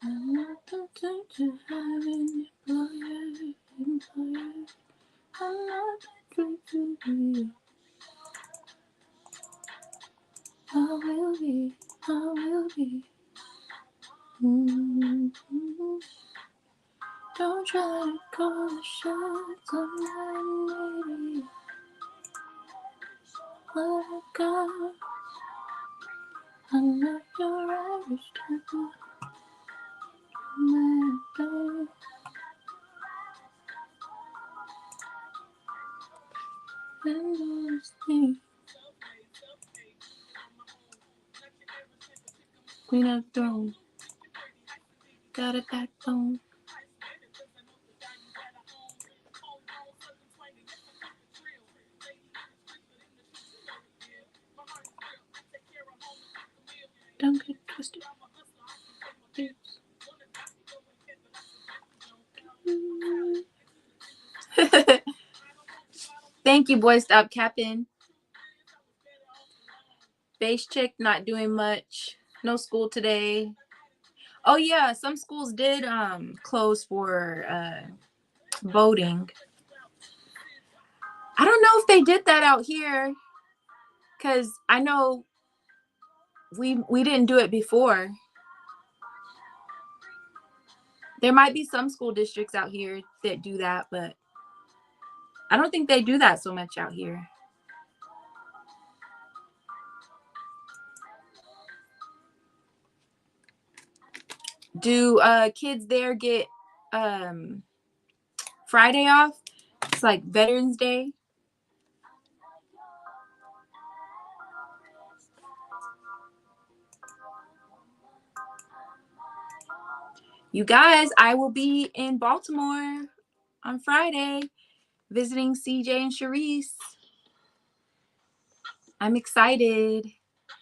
I'm not content to have an employer. I'm not content to be. I will be. Mm-hmm. Don't try to call the shots. I'm not an idiot. What I got, I'm not your average type of man. And those things we not thrown. Got a backbone. Don't get twisted. Thank you, boy. Stop capping. Base chick not doing much. No school today. Oh yeah, some schools did close for voting. I don't know if they did that out here, because I know we didn't do it before. There might be some school districts out here that do that, but I don't think they do that so much out here. Do kids there get Friday off? It's like Veterans Day. You guys, I will be in Baltimore on Friday. visiting CJ and Sharice. I'm excited.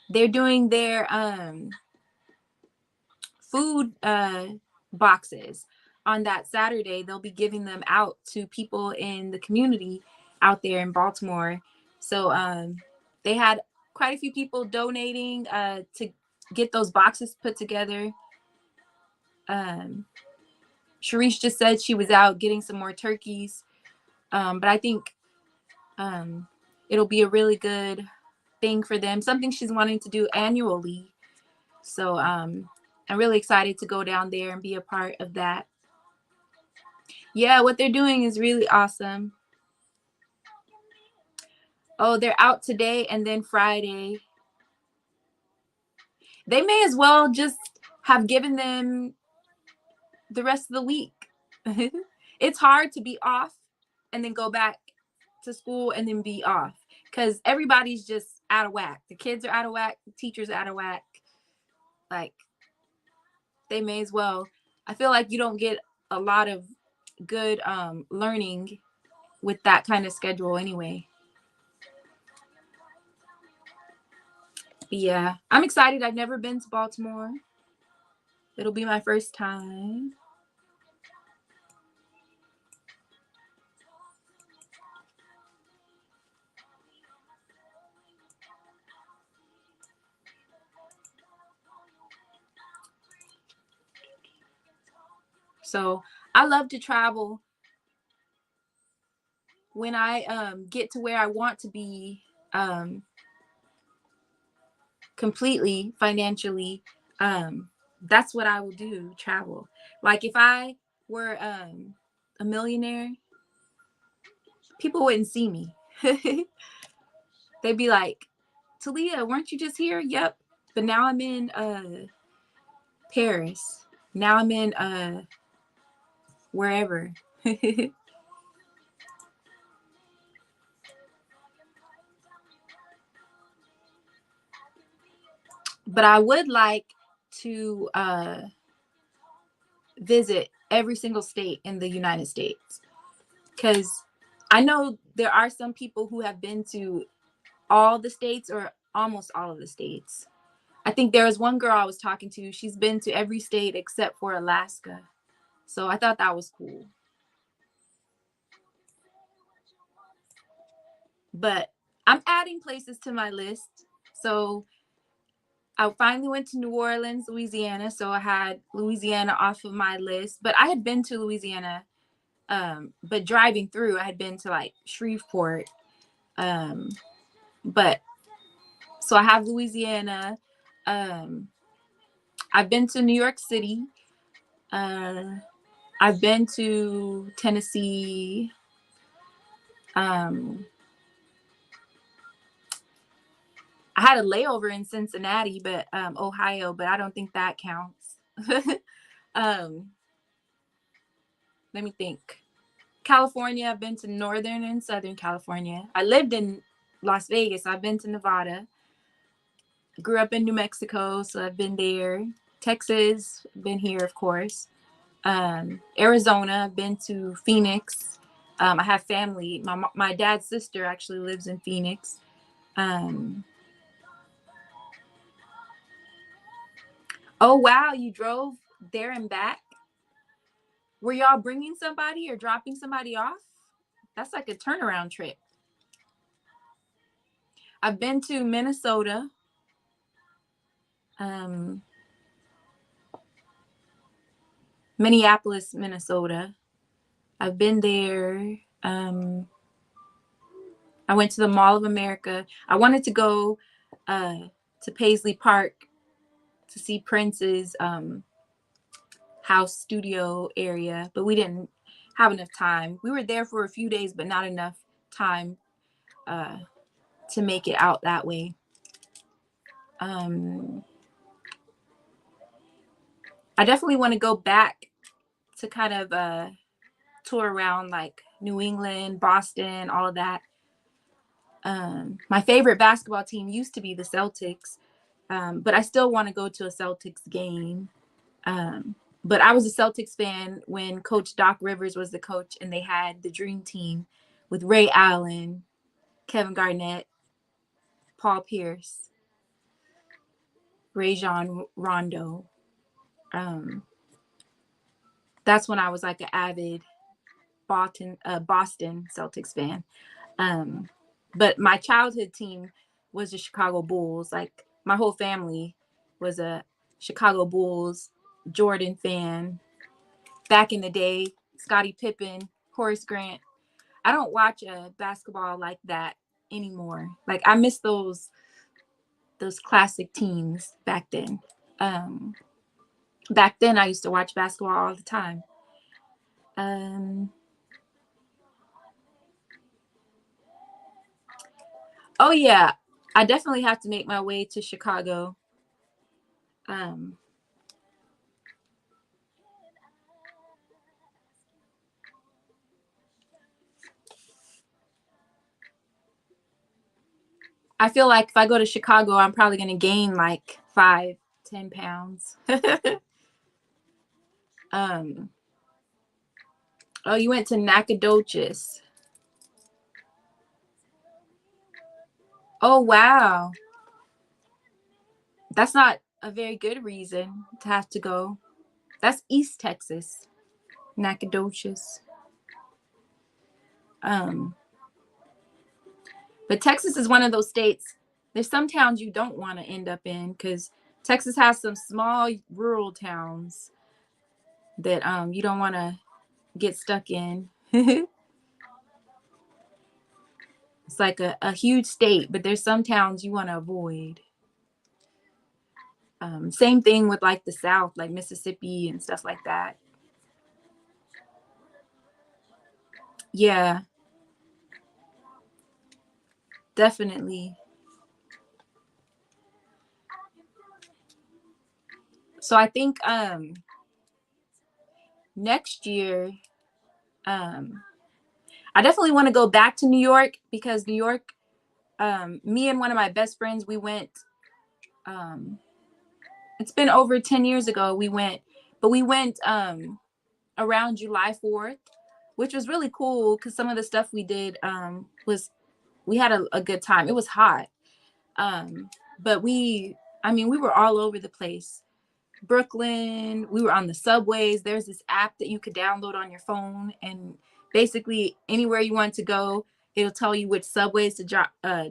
They're doing their food boxes on that Saturday. They'll be giving them out to people in the community out there in Baltimore. So they had quite a few people donating to get those boxes put together. Sharice just said she was out getting some more turkeys, but I think it'll be a really good thing for them, something she's wanting to do annually. So I'm really excited to go down there and be a part of that. Yeah, what they're doing is really awesome. Oh, they're out today and then Friday. They may as well just have given them the rest of the week. It's hard to be off and then go back to school and then be off because everybody's just out of whack. The kids are out of whack, the teachers are out of whack. Like, they may as well. I feel like you don't get a lot of good learning with that kind of schedule anyway. But yeah, I'm excited. I've never been to Baltimore. It'll be my first time. So I love to travel when I get to where I want to be completely financially. That's what I will do, travel. Like if I were a millionaire, people wouldn't see me. They'd be like, Talia, weren't you just here? Yep. But now I'm in Paris. Now I'm in wherever. But I would like to visit every single state in the United States because I know there are some people who have been to all the states or almost all of the states. I think there was one girl I was talking to. She's been to every state except for Alaska. So I thought that was cool. But I'm adding places to my list. So I finally went to New Orleans, Louisiana. So I had Louisiana off of my list. But I had been to Louisiana, but driving through, I had been to like Shreveport. But so I have Louisiana. I've been to New York City. I've been to Tennessee. I had a layover in Cincinnati, but Ohio, but I don't think that counts. um, Let me think. California, I've been to Northern and Southern California. I lived in Las Vegas. I've been to Nevada. Grew up in New Mexico, so I've been there. Texas, been here, of course. Arizona, I've been to Phoenix. I have family. My dad's sister actually lives in Phoenix. Oh, wow, you drove there and back? Were y'all bringing somebody or dropping somebody off? That's like a turnaround trip. I've been to Minnesota. Um, Minneapolis, Minnesota. I've been there. I went to the Mall of America. I wanted to go to Paisley Park to see Prince's house studio area, but we didn't have enough time. We were there for a few days, but not enough time to make it out that way. I definitely want to go back to kind of tour around like New England, Boston, all of that. My favorite basketball team used to be the Celtics, but I still want to go to a Celtics game. But I was a Celtics fan when Coach Doc Rivers was the coach and they had the Dream Team with Ray Allen, Kevin Garnett, Paul Pierce, Rajon Rondo. Um, that's when I was like an avid Boston Celtics fan. Um, but my childhood team was the Chicago Bulls. Like my whole family was a Chicago Bulls Jordan fan. Back in the day, Scottie Pippen, Horace Grant. I don't watch basketball like that anymore. Like I miss those classic teams back then. Um, Back then, I used to watch basketball all the time. Um, oh yeah, I definitely have to make my way to Chicago. Um, I feel like if I go to Chicago, I'm probably going to gain like 5, 10 pounds. um, oh, you went to Nacogdoches. Oh, wow. That's not a very good reason to have to go. That's East Texas, Nacogdoches. Um, but Texas is one of those states. There's some towns you don't want to end up in because Texas has some small rural towns that you don't want to get stuck in. It's like a huge state, but there's some towns you want to avoid. Same thing with like the South, like Mississippi and stuff like that. Yeah, definitely. So I think next year, um, I definitely want to go back to New York because New York, me and one of my best friends, we went. Um, it's been over 10 years ago. We went, but we went around July 4th, which was really cool because some of the stuff we did was we had a good time. It was hot, um, but I mean, we were all over the place. Brooklyn. We were on the subways. There's this app that you could download on your phone, and basically anywhere you want to go, it'll tell you which subways to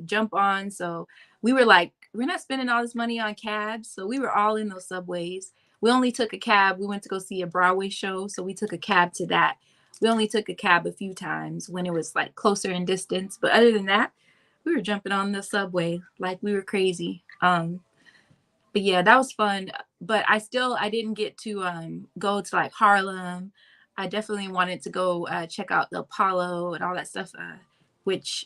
jump on. So we were like, we're not spending all this money on cabs. So we were all in those subways. We only took a cab. We went to go see a Broadway show, so we took a cab to that. We only took a cab a few times when it was like closer in distance, but other than that, we were jumping on the subway like we were crazy. But yeah, that was fun. But I didn't get to go to like Harlem. I definitely wanted to go check out the Apollo and all that stuff, which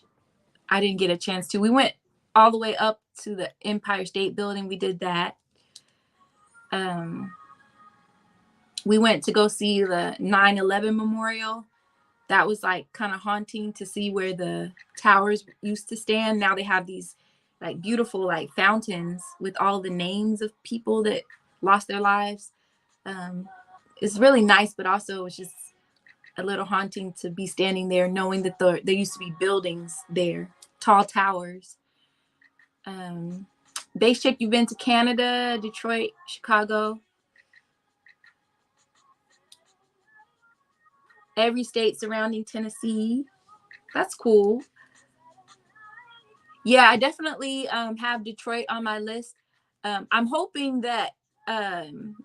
I didn't get a chance to. We went all the way up to the Empire State Building. We did that. Um, we went to go see the 9/11 memorial. That was like kind of haunting to see where the towers used to stand. Now they have these like beautiful like fountains with all the names of people that lost their lives. Um, it's really nice, but also it's just a little haunting to be standing there knowing that there used to be buildings there, tall towers. Um, Base Chick, you've been to Canada, Detroit, Chicago, every state surrounding Tennessee. That's cool. Yeah, I definitely have Detroit on my list. I'm hoping that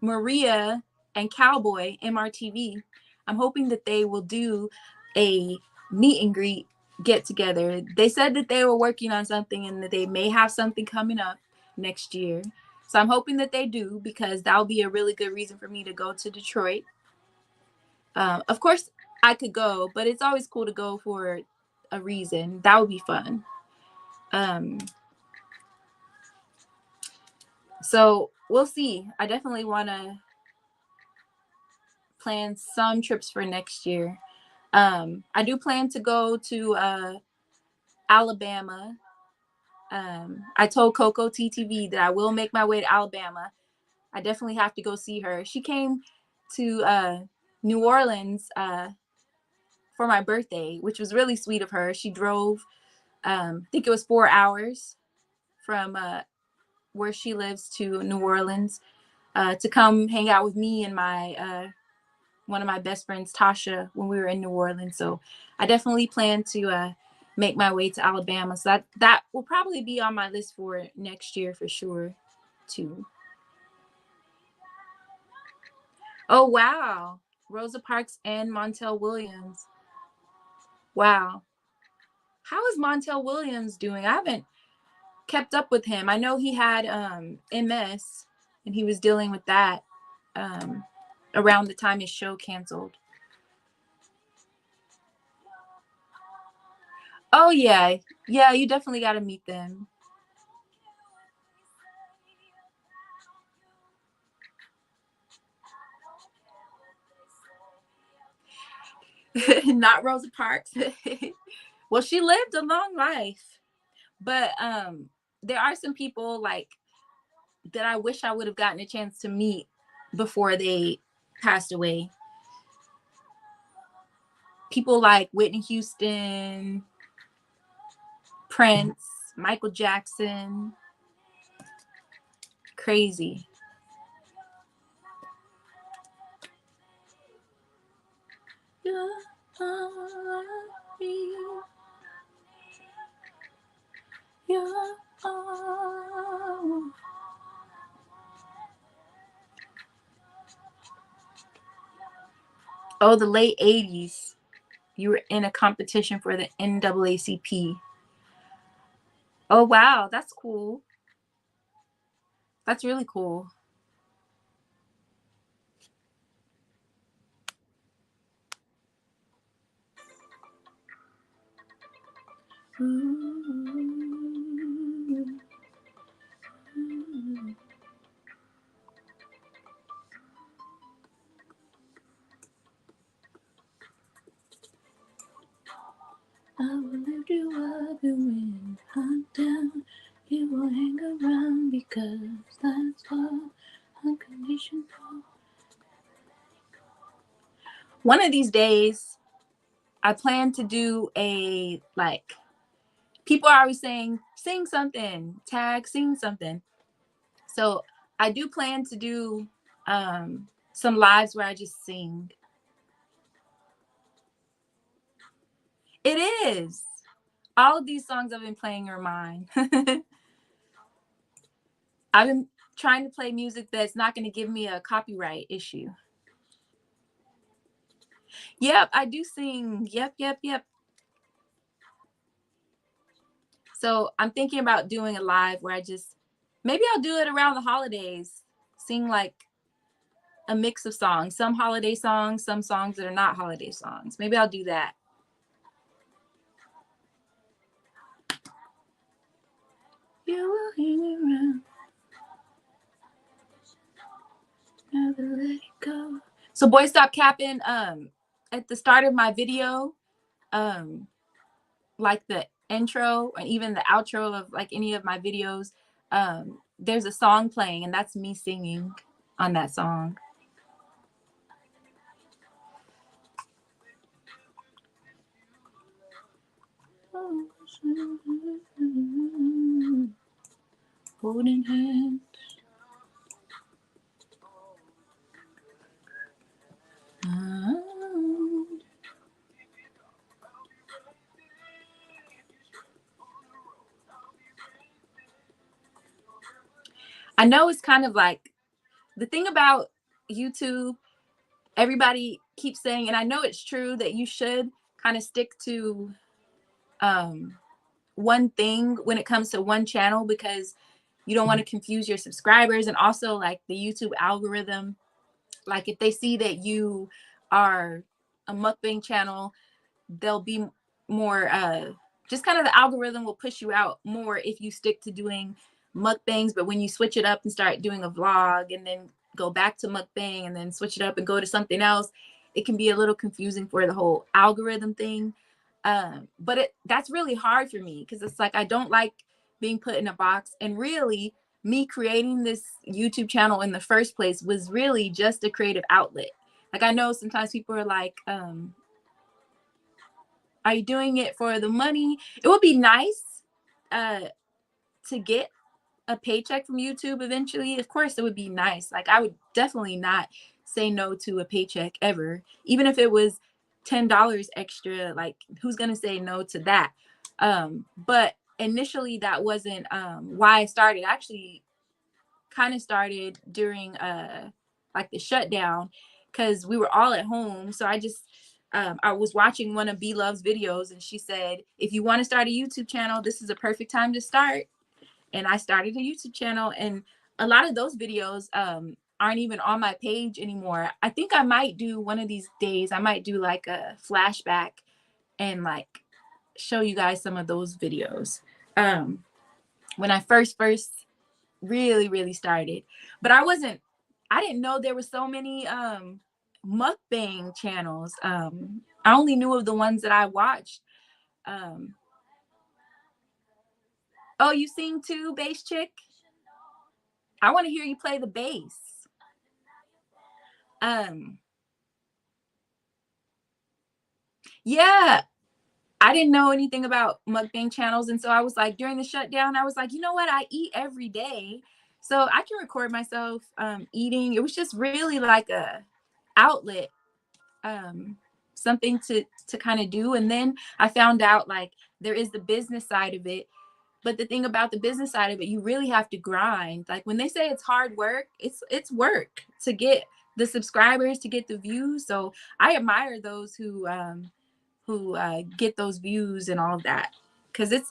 Maria and Cowboy MRTV, I'm hoping that they will do a meet and greet get together. They said that they were working on something and that they may have something coming up next year. So I'm hoping that they do because that will be a really good reason for me to go to Detroit. Of course, I could go, but it's always cool to go for a reason. That would be fun. Um, So we'll see. I definitely want to plan some trips for next year. I do plan to go to Alabama. I told Coco TTV that I will make my way to Alabama. I definitely have to go see her. She came to New Orleans for my birthday, which was really sweet of her. She drove, I think it was 4 hours from where she lives to New Orleans to come hang out with me and my one of my best friends, Tasha, when we were in New Orleans. So I definitely plan to make my way to Alabama. So that will probably be on my list for next year for sure, too. Oh, wow. Rosa Parks and Montel Williams. Wow. How is Montel Williams doing? I haven't kept up with him. I know he had MS and he was dealing with that um, around the time his show canceled. Oh, yeah. Yeah, you definitely got to meet them. Not Rosa Parks. Well, she lived a long life, but there are some people like that I wish I would have gotten a chance to meet before they passed away. People like Whitney Houston, Prince, Michael Jackson. Crazy. You're all I need. You're all. Oh, the late 80s. You were in a competition for the NAACP. Oh, wow. That's cool. That's really cool. I will lift you up and when I'm down, you will hang around because that's all unconditional. One of these days, I plan to do a like. People are always saying, "Sing something," tag, sing something. So I do plan to do some lives where I just sing. It is. All of these songs I've been playing are mine. I've been trying to play music that's not going to give me a copyright issue. Yep, I do sing. Yep, yep, yep. So I'm thinking about doing a live where I just, maybe I'll do it around the holidays, sing like a mix of songs, some holiday songs, some songs that are not holiday songs. Maybe I'll do that. You will hang around, never let it go. So Boy Stop Capping, at the start of my video, um, like the intro and even the outro of like any of my videos, there's a song playing and that's me singing on that song. Holding hands. I know it's kind of like the thing about YouTube, everybody keeps saying, and I know it's true that you should kind of stick to one thing when it comes to one channel because you don't want to confuse your subscribers, and also like the YouTube algorithm, like if they see that you are a mukbang channel, they'll be more just kind of the algorithm will push you out more if you stick to doing mukbangs. But when you switch it up and start doing a vlog and then go back to mukbang and then switch it up and go to something else, it can be a little confusing for the whole algorithm thing. But that's really hard for me because it's like I don't like being put in a box. And really, me creating this YouTube channel in the first place was really just a creative outlet. Like I know sometimes people are like, Are you doing it for the money? It would be nice to get a paycheck from YouTube eventually. Of course, it would be nice. Like, I would definitely not say no to a paycheck ever, even if it was $10 extra. Like, who's gonna say no to that? But initially, that wasn't why I started. Actually, kind of started during like the shutdown, because we were all at home. So I was watching one of B Love's videos, and she said, if you want to start a YouTube channel, this is a perfect time to start. And I started a YouTube channel, and a lot of those videos aren't even on my page anymore. I think I might do one of these days, I might do like a flashback and like show you guys some of those videos when I first really started. But I didn't know there were so many mukbang channels. I only knew of the ones that I watched. um oh, you sing too, bass chick? I want to hear you play the bass. um yeah, I didn't know anything about mukbang channels, and so I was like, during the shutdown, I was like, you know what, I eat every day, so I can record myself eating. It was just really like a outlet, um something to kind of do. And then I found out like there is the business side of it. But the thing about the business side of it, you really have to grind. Like, when they say it's hard work, it's work to get the subscribers, to get the views. So I admire those who get those views and all of that, because it's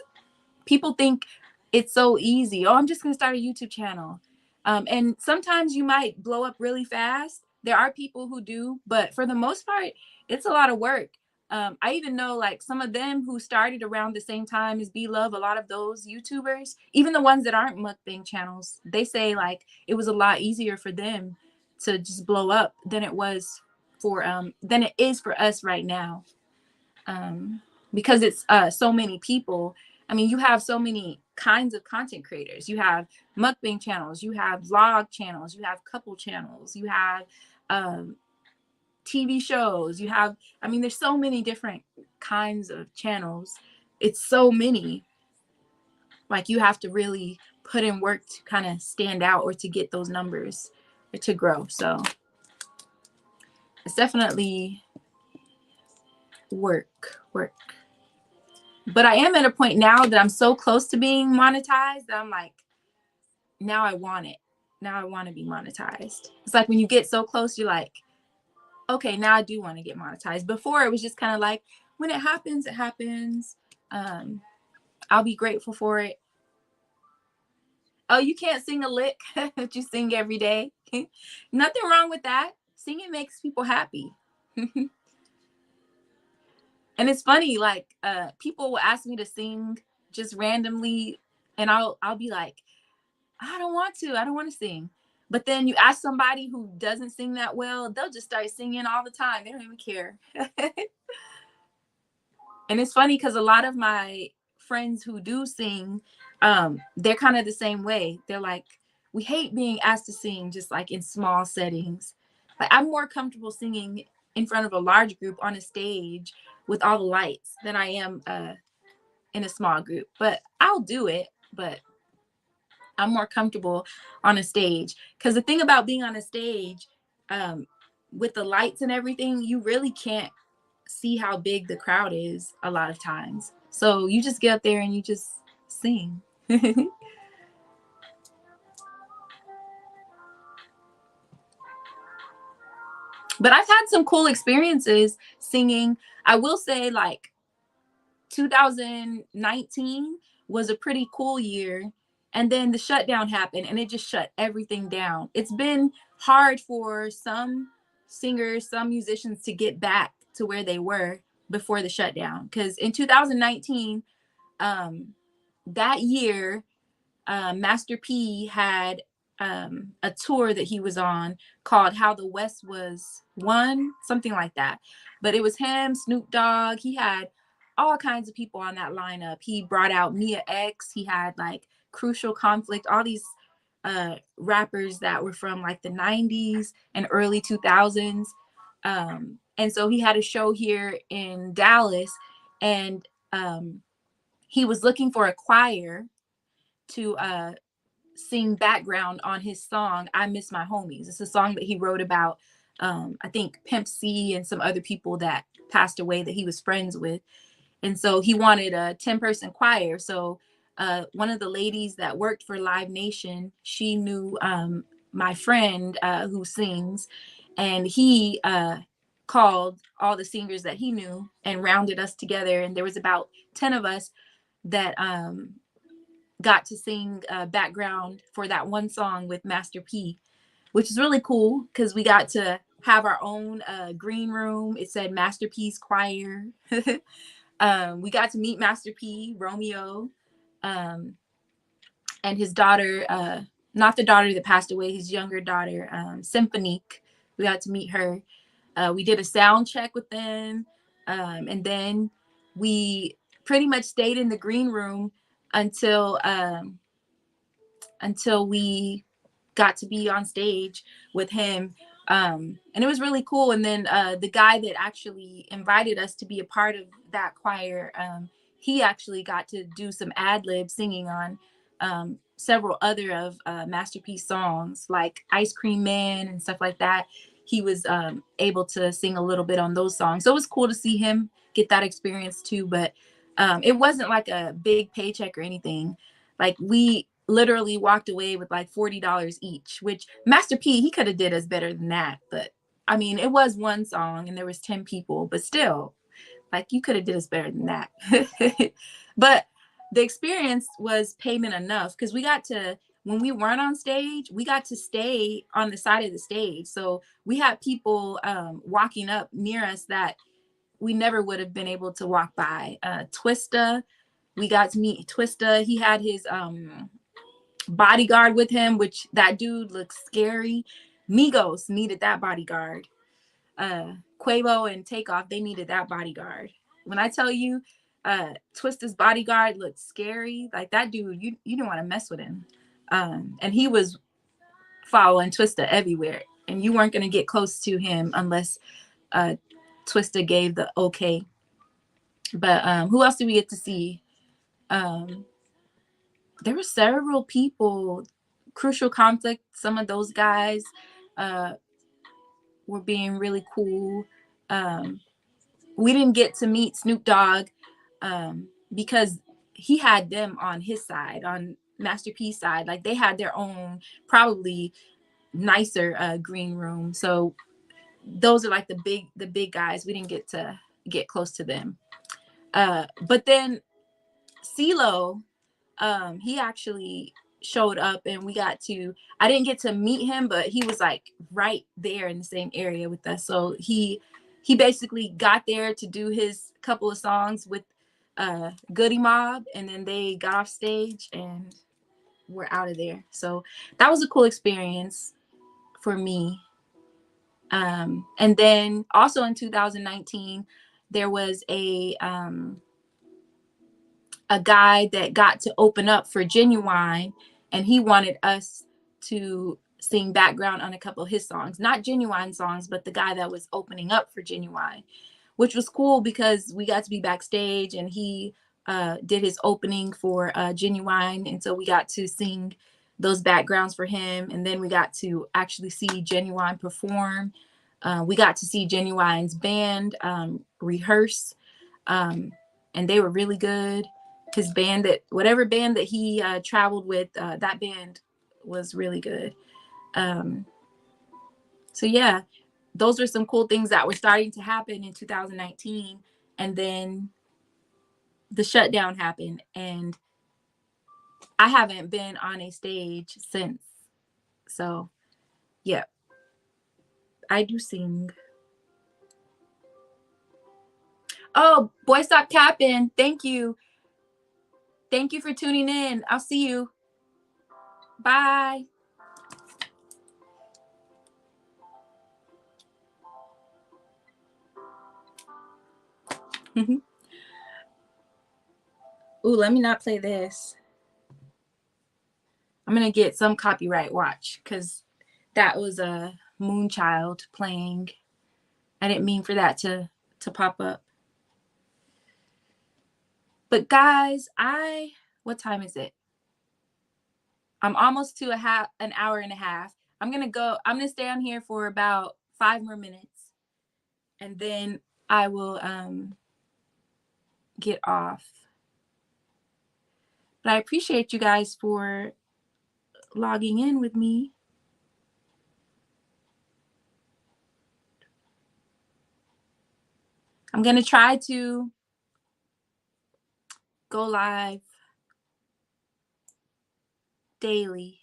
people think it's so easy. Oh, I'm just going to start a YouTube channel. And sometimes you might blow up really fast. There are people who do, but for the most part, it's a lot of work. I even know like some of them who started around the same time as B Love, a lot of those YouTubers, even the ones that aren't mukbang channels, they say like it was a lot easier for them to just blow up than it is for us right now. um, because it's so many people. I mean, you have so many kinds of content creators. You have mukbang channels, you have vlog channels, you have couple channels, you have um, TV shows, you have, I mean, there's so many different kinds of channels. It's so many. Like, you have to really put in work to kind of stand out or to get those numbers to grow. So it's definitely work. But I am at a point now that I'm so close to being monetized that I'm like, now I want it. Now I want to be monetized. It's like when you get so close, you're like, okay, now I do want to get monetized. Before it was just kind of like, when it happens, it happens. Um, I'll be grateful for it. Oh, you can't sing a lick that you sing every day. Nothing wrong with that. Singing makes people happy. And it's funny, like people will ask me to sing just randomly, and I'll be like, I don't want to. I don't want to sing. But then you ask somebody who doesn't sing that well, they'll just start singing all the time. They don't even care. And it's funny because a lot of my friends who do sing, they're kind of the same way. They're like, we hate being asked to sing just like in small settings. Like, I'm more comfortable singing in front of a large group on a stage with all the lights than I am in a small group. But I'll do it. But I'm more comfortable on a stage, because the thing about being on a stage, um, with the lights and everything, you really can't see how big the crowd is a lot of times. So you just get up there and you just sing. But I've had some cool experiences singing. I will say, like, 2019 was a pretty cool year. And then the shutdown happened and it just shut everything down. It's been hard for some singers, some musicians to get back to where they were before the shutdown. Because in 2019, um, that year, Master P had a tour that he was on called How the West Was Won, something like that. But it was him, Snoop Dogg. He had all kinds of people on that lineup. He brought out Mia X. He had like Crucial Conflict, all these rappers that were from like the 90s and early 2000s. And so he had a show here in Dallas. and he was looking for a choir to sing background on his song "I Miss My Homies." It's a song that he wrote about, I think, Pimp C and some other people that passed away that he was friends with. And so he wanted a 10-person choir. So one of the ladies that worked for Live Nation, she knew my friend who sings, and he called all the singers that he knew and rounded us together. And there was about 10 of us that got to sing background for that one song with Master P, which is really cool because we got to have our own green room. It said Master P's Choir. We got to meet Master P, Romeo, um, and his daughter, not the daughter that passed away, his younger daughter, Symphonique. We got to meet her. We did a sound check with them. And then we pretty much stayed in the green room until until we got to be on stage with him. And it was really cool. And then the guy that actually invited us to be a part of that choir, he actually got to do some ad lib singing on several other of Master P's songs, like Ice Cream Man and stuff like that. He was able to sing a little bit on those songs. So it was cool to see him get that experience too. But it wasn't like a big paycheck or anything. Like we literally walked away with like $40 each, which Master P, he could have did us better than that. But I mean, it was one song and there was 10 people, but still, like you could have did us better than that. But the experience was payment enough because we got to, when we weren't on stage, we got to stay on the side of the stage. So we had people walking up near us that we never would have been able to walk by. Twista, we got to meet Twista. He had his bodyguard with him, which that dude looks scary. Migos needed that bodyguard. Quavo and Takeoff, they needed that bodyguard. When I tell you, Twista's bodyguard looked scary, like that dude, you didn't want to mess with him. And he was following Twista everywhere, and you weren't gonna get close to him unless uh, Twista gave the okay. But who else did we get to see? Um, there were several people. Crucial Conflict, some of those guys uh, were being really cool. Um, we didn't get to meet Snoop Dogg because he had them on his side, on Master P's side. Like they had their own, probably nicer green room. So those are like the big guys. We didn't get to get close to them. But then CeeLo, he actually showed up and we got to, I didn't get to meet him, but he was like right there in the same area with us. So he basically got there to do his couple of songs with Goody Mob, and then they got off stage and we're out of there. So that was a cool experience for me. And then also in 2019 there was a guy that got to open up for Genuine, and he wanted us to sing background on a couple of his songs, not Genuine songs, but the guy that was opening up for Genuine, which was cool because we got to be backstage and he did his opening for Genuine. And so we got to sing those backgrounds for him. And then we got to actually see Genuine perform. We got to see Genuine's band rehearse, and they were really good. His band, that whatever band that he traveled with, that band was really good. Um, so yeah, those are some cool things that were starting to happen in 2019, and then the shutdown happened, and I haven't been on a stage since. So yeah, I do sing. Oh, boy, stop capping! Thank you for tuning in. I'll see you. Bye. Ooh, let me not play this. I'm gonna get some copyright watch because that was a Moonchild playing. I didn't mean for that to pop up. But guys, what time is it? I'm almost to an hour and a half. I'm gonna stay on here for about 5 more minutes, and then I will get off. But I appreciate you guys for logging in with me. I'm gonna try to go live daily.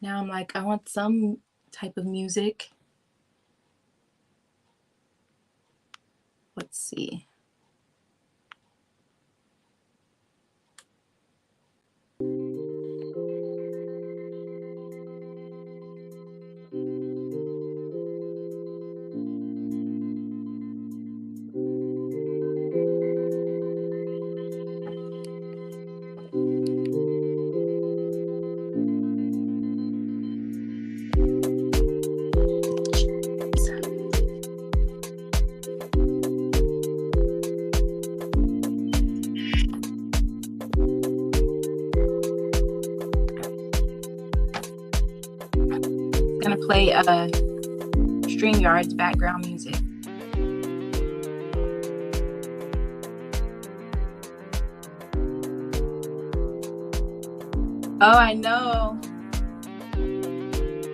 Now I'm like, I want some type of music. Let's see. Gonna play StreamYard's background music. Oh, I know.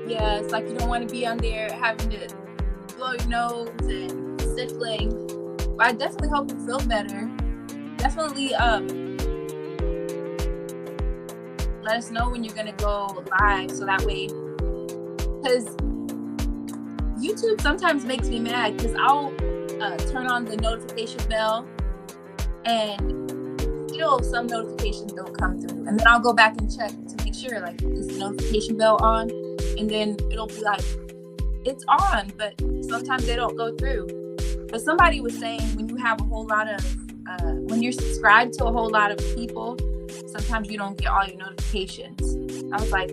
Yeah, it's like you don't want to be on there having to blow your nose and sniffling. But I definitely hope you feel better. Definitely let us know when you're gonna go live, so that way, because YouTube sometimes makes me mad because I'll turn on the notification bell and still some notifications don't come through, and then I'll go back and check to make sure, like, is the notification bell on, and then it'll be like it's on, but sometimes they don't go through. But somebody was saying when you have a whole lot of when you're subscribed to a whole lot of people, sometimes you don't get all your notifications. I was like,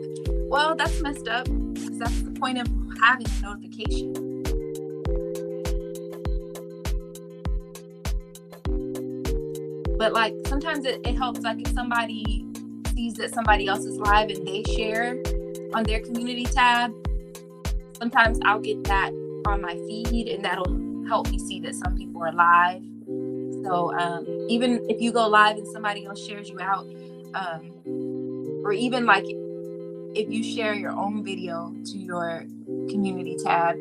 well, that's messed up, because that's the point of having a notification. But like sometimes it helps, like if somebody sees that somebody else is live and they share on their community tab, sometimes I'll get that on my feed, and that'll help me see that some people are live. So even if you go live and somebody else shares you out, or even like if you share your own video to your community tab,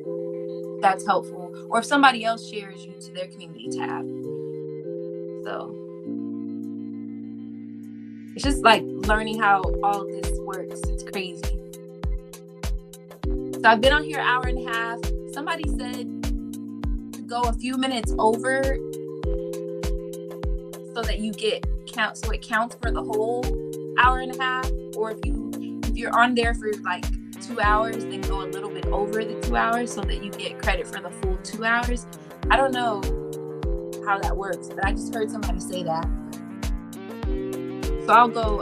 that's helpful. Or if somebody else shares you to their community tab. So it's just like learning how all of this works. It's crazy. So I've been on here an hour and a half. Somebody said to go a few minutes over so that you so it counts for the whole hour and a half. Or if you're on there for like 2 hours, then go a little bit over the 2 hours so that you get credit for the full 2 hours. I don't know how that works, but I just heard somebody say that. So I'll go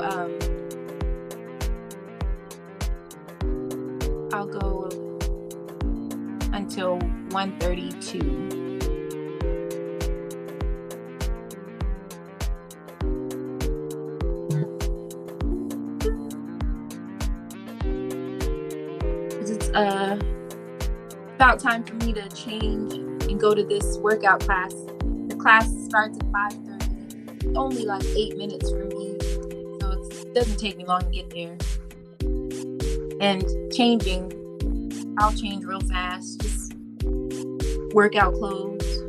until 1:32. It's about time for me to change and go to this workout class. The class starts at 5:30. Only like 8 minutes for me, so it doesn't take me long to get there. And I'll change real fast. Just workout clothes.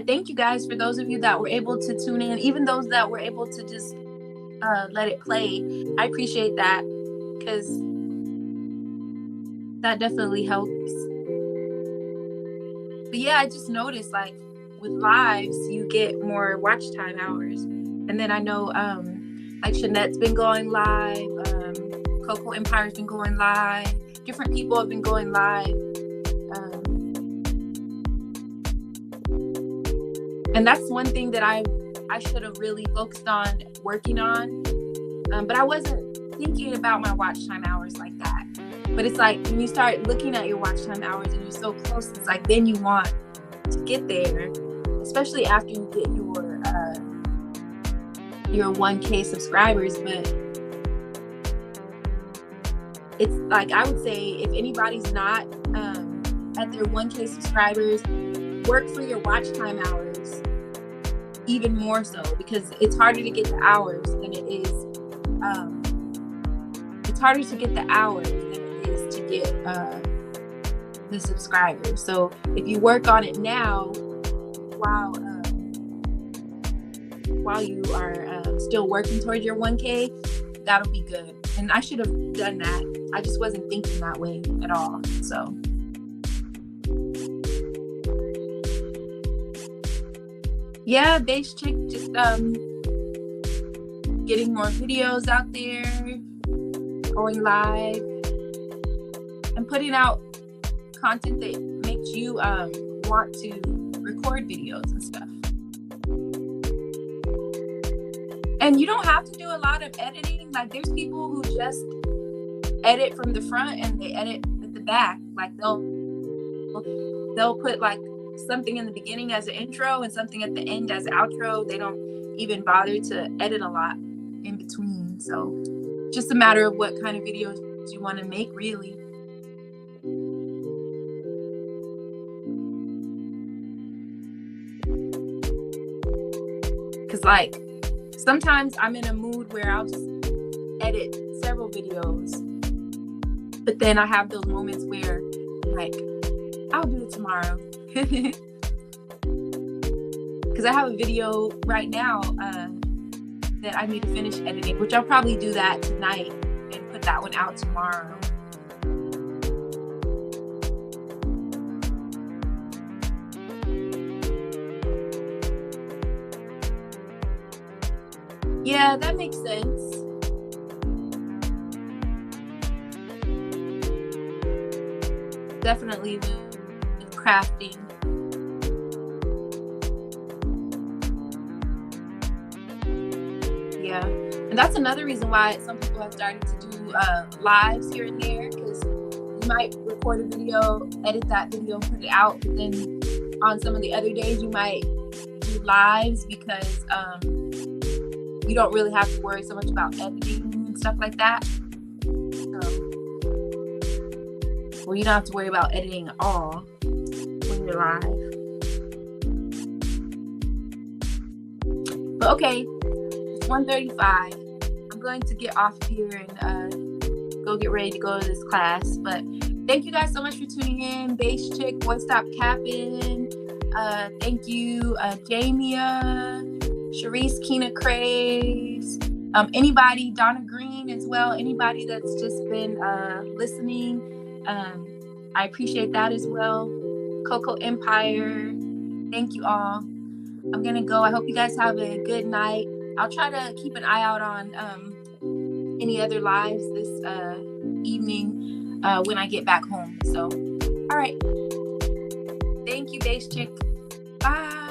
thank you guys for those of you that were able to tune in, even those that were able to just let it play. I appreciate that, because that definitely helps. But yeah, I just noticed, like, with lives, you get more watch time hours. And then I know, like, Shanette's been going live, Coco Empire's been going live, different people have been going live. And that's one thing that I should have really focused on working on. But I wasn't thinking about my watch time hours like that. But it's like, when you start looking at your watch time hours and you're so close, it's like, then you want to get there, especially after you get your 1K subscribers. But it's like, I would say, if anybody's not at their 1K subscribers, work for your watch time hours even more so, because it's harder to get the hours than it is. It's harder to get the hours than it is to get the subscribers. So if you work on it now, while you are still working towards your 1K, that'll be good. And I should have done that. I just wasn't thinking that way at all. So yeah, Base Chick, just getting more videos out there, going live, and putting out content that makes you want to record videos and stuff. And you don't have to do a lot of editing. Like, there's people who just edit from the front and they edit at the back. Like, they'll put like something in the beginning as an intro and something at the end as an outro. They don't even bother to edit a lot in between. So just a matter of what kind of videos you want to make, really. Because, like, sometimes I'm in a mood where I'll just edit several videos, but then I have those moments where, like, I'll do it tomorrow. Because I have a video right now that I need to finish editing, which I'll probably do that tonight and put that one out tomorrow. Yeah, that makes sense. Definitely with crafting. Yeah, and that's another reason why some people have started to do lives here and there, because you might record a video, edit that video, put it out, but then on some of the other days you might do lives because you don't really have to worry so much about editing and stuff like that. Well, you don't have to worry about editing at all when you're live. But okay, it's 1:35. I'm going to get off here and go get ready to go to this class. But thank you guys so much for tuning in. Base Chick, Boy Stop Capping. Thank you, Jamia, Sharice, Keena Craves, anybody, Donna Green as well, anybody that's just been listening. I appreciate that as well. Coco Empire, thank you all. I'm gonna go. I hope you guys have a good night. I'll try to keep an eye out on any other lives this evening when I get back home. So, all right. Thank you, Base Chick. Bye.